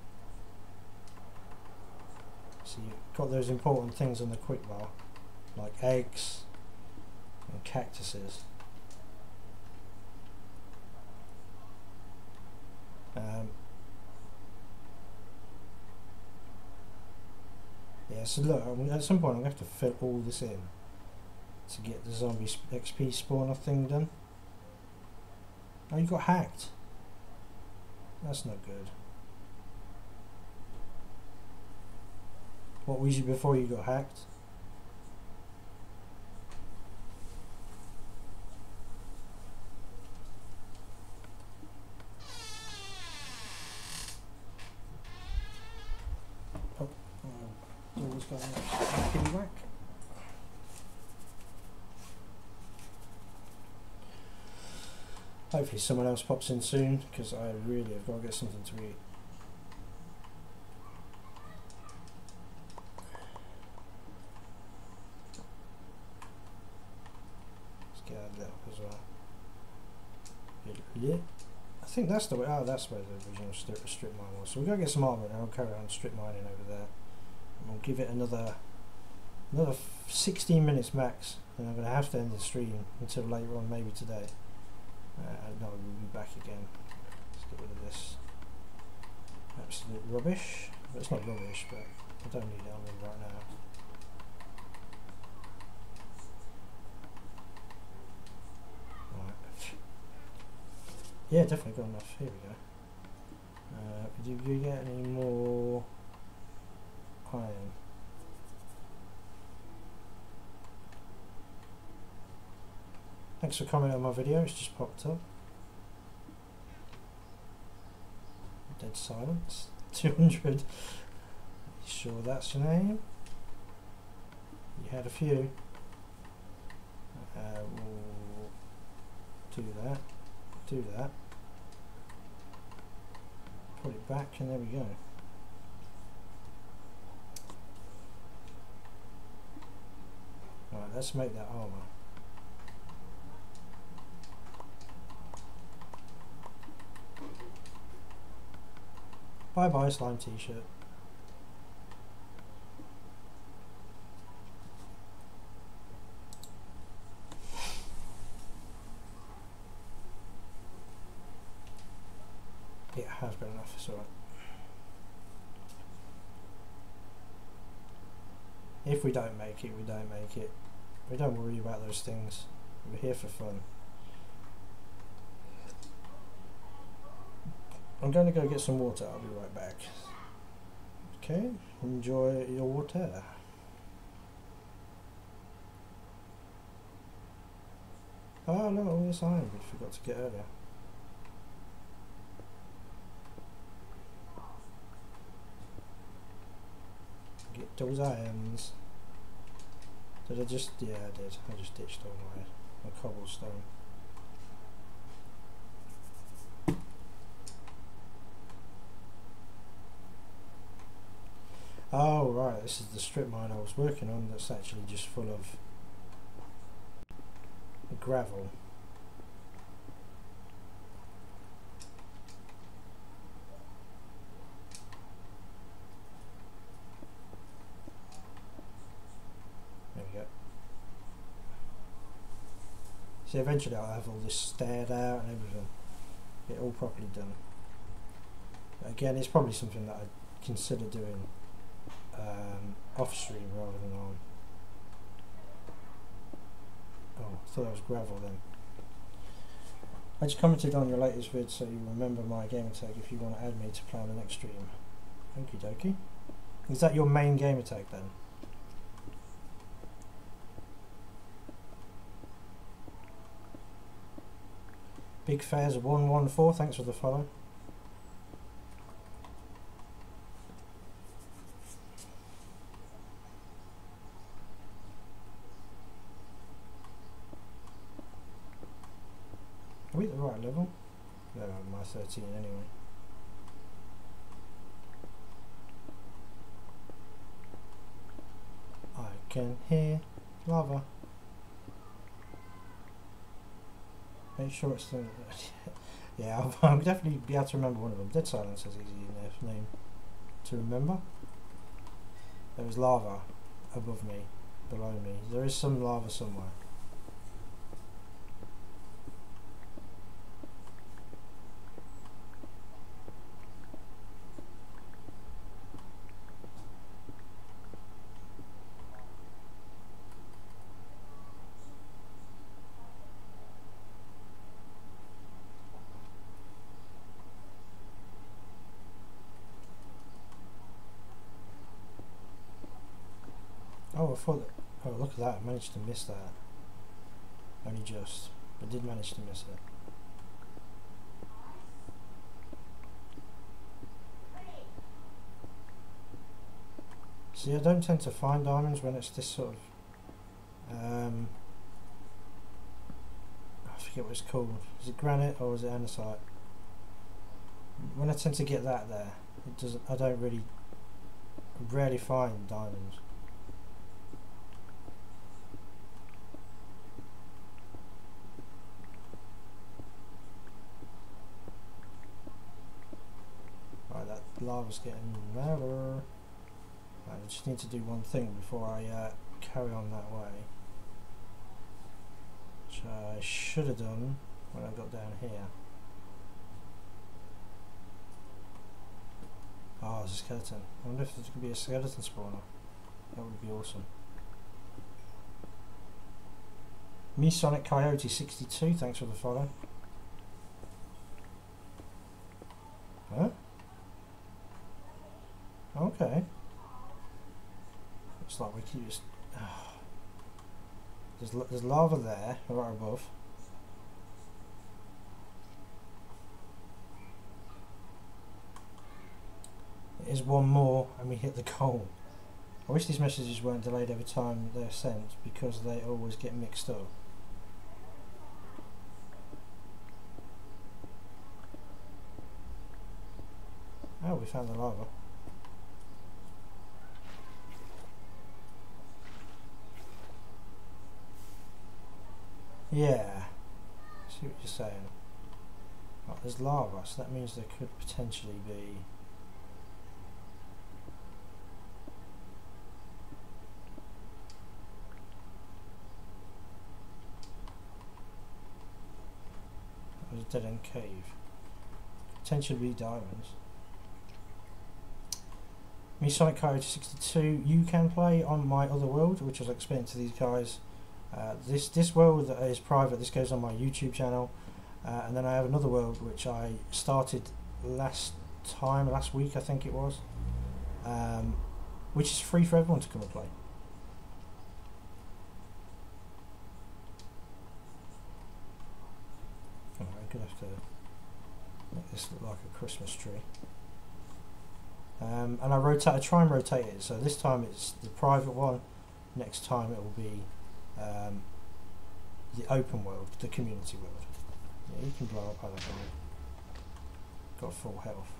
So you've got those important things on the quick bar, like eggs and cactuses. Yeah, so look, at some point I'm going to have to fill all this in to get the zombie XP spawner thing done. Oh, you got hacked. That's not good. What was you before you got hacked? Oh, always got a kitty whack. Hopefully someone else pops in soon, because I really have got to get something to eat. Let's get that lit up as well. Yeah, I think that's the way. Oh, that's where the original strip mine was. So we've got to get some armor, and I'll carry on strip mining over there. And we'll give it another 16 minutes max, and I'm going to have to end the stream until later on, maybe today. No, we'll be back again. Let's get rid of this absolute rubbish. Well, it's not rubbish, but I don't need it on me right now. Right. Yeah, definitely got enough. Here we go. Did you get any more iron? Thanks for commenting on my video, it's just popped up. Dead silence. 200. You sure that's your name? You had a few. We'll do that. Do that. Put it back and there we go. Right, let's make that armour. Bye bye slime t-shirt. Yeah, I've got enough, it's alright. If we don't make it, we don't make it. We don't worry about those things. We're here for fun. I'm going to go get some water, I'll be right back. Okay, enjoy your water. Oh look, all this iron we forgot to get earlier. Get those irons. Did I just, yeah I did, I just ditched all my cobblestone. Oh right, this is the strip mine I was working on that's actually just full of gravel. There we go. See, eventually I'll have all this stared out and everything. Get it all properly done. But again, it's probably something that I'd consider doing off stream rather than on. Oh, I thought that was gravel then. I just commented on your latest vid so you remember my gamer tag if you want to add me to play on the next stream. Okie dokie. Is that your main gamer tag then? Big Fairs 114, thanks for the follow. Are we at the right level? No, my 13 anyway. I can hear lava. Make sure it's the... yeah, I'll definitely be able to remember one of them. Dead Silence is easy enough name to remember. There was lava above me, below me. There is some lava somewhere. Oh, I thought that, oh look at that, I managed to miss that. Only just, but did manage to miss it. See, I don't tend to find diamonds when it's this sort of I forget what it's called. Is it granite or is it andesite? When I tend to get that there, it doesn't. I rarely find diamonds. Right, that lava's getting louder. I just need to do one thing before I carry on that way, which I should have done when I got down here. Oh, there's a skeleton. I wonder if there's going to be a skeleton spawner. That would be awesome. Me Sonic Coyote 62, thanks for the follow. Huh? Okay. Looks like we can just... Oh. There's lava there, right above. There's one more and we hit the goal. I wish these messages weren't delayed every time they're sent because they always get mixed up. Oh, we found the lava. Yeah, I see what you're saying. Right, there's lava, so that means there could potentially be... There's a dead end cave. Potentially be diamonds. Me Sonic Coyote 62, you can play on my other world, which I was explaining to these guys. This world is private. This goes on my YouTube channel, and then I have another world which I started last week I think it was, which is free for everyone to come and play. Oh, I'm gonna have to make this look like a Christmas tree. And I try and rotate it. So this time it's the private one. Next time it will be the open world, the community world. Yeah, you can blow up other guy. Got full health.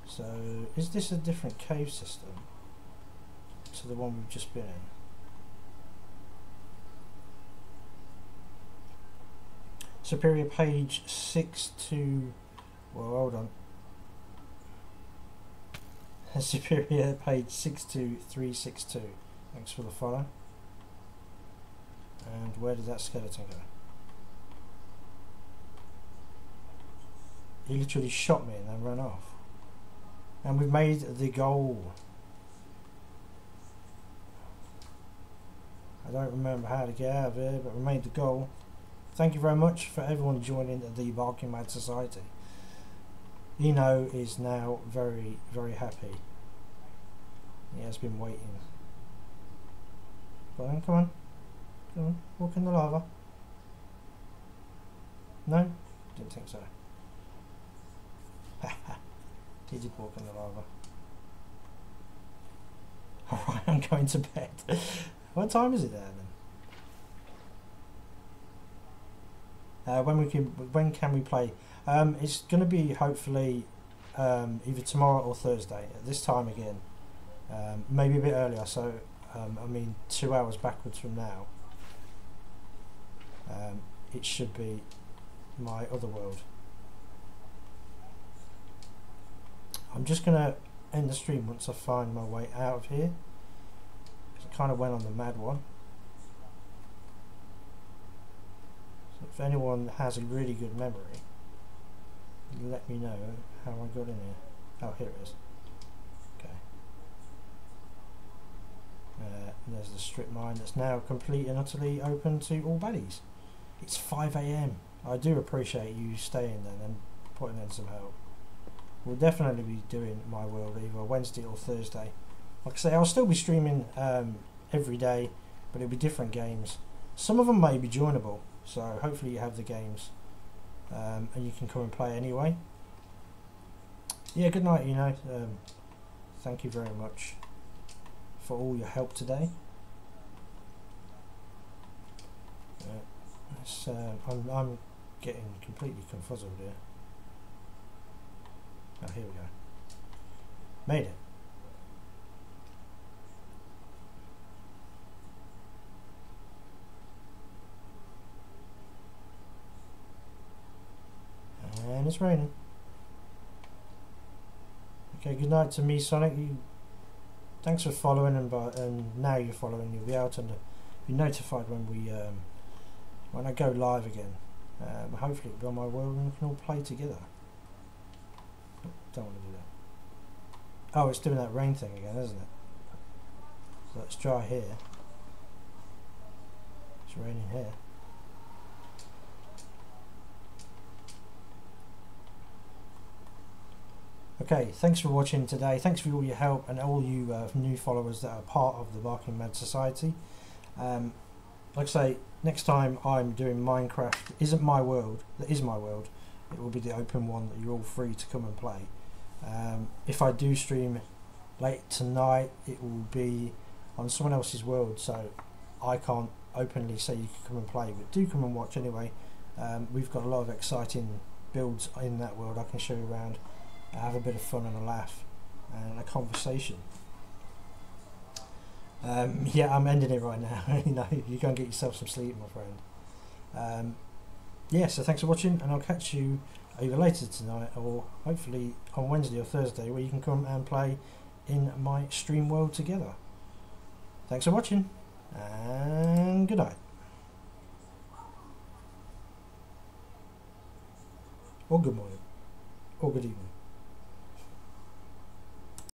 So is this a different cave system to the one we've just been in? Superior page 6 to... Well, hold on. Superior page 62362. Thanks for the follow. And where did that skeleton go? He literally shot me and then ran off. And we've made the goal. I don't remember how to get out of here, but we made the goal. Thank you very much for everyone joining the Barking Mad Society. Eno is now very, very happy. He has been waiting. Go on, come on. Come on, walk in the lava. No? Didn't think so. He did walk in the lava. Alright, I'm going to bed. What time is it there then? When can we play? It's going to be hopefully either tomorrow or Thursday at this time again, maybe a bit earlier, so I mean 2 hours backwards from now. It should be my other world. I'm just going to end the stream once I find my way out of here. I kind of went on the mad one. So if anyone has a really good memory, let me know how I got in here. Oh, here it is. Okay. There's the strip mine that's now complete and utterly open to all baddies. It's 5 AM. I do appreciate you staying then and putting in some help. We'll definitely be doing my world either Wednesday or Thursday like I say, I'll still be streaming every day, but it'll be different games. Some of them may be joinable, so hopefully you have the games and you can come and play anyway. Yeah, good night, thank you very much for all your help today. I'm getting completely confuzzled here. Oh, here we go. Made it. And it's raining. Okay, good night to me, Sonic. Thanks for following, and now you're following. You'll be able to be notified when I go live again. Hopefully it'll be on my world and we can all play together. Don't want to do that. Oh, it's doing that rain thing again, isn't it? So it's dry here. It's raining here. Okay, thanks for watching today. Thanks for all your help and all you new followers that are part of the Barking Mad Society. Like I say, next time I'm doing Minecraft, isn't my world, that is my world. It will be the open one that you're all free to come and play. If I do stream late tonight, it will be on someone else's world, so I can't openly say you can come and play, but do come and watch anyway. We've got a lot of exciting builds in that world I can show you around. Have a bit of fun and a laugh and a conversation. Yeah, I'm ending it right now. You go and get yourself some sleep, my friend. Yeah, so thanks for watching, and I'll catch you either later tonight or hopefully on Wednesday or Thursday, where you can come and play in my stream world together. Thanks for watching, and good night. Or good morning, or good evening.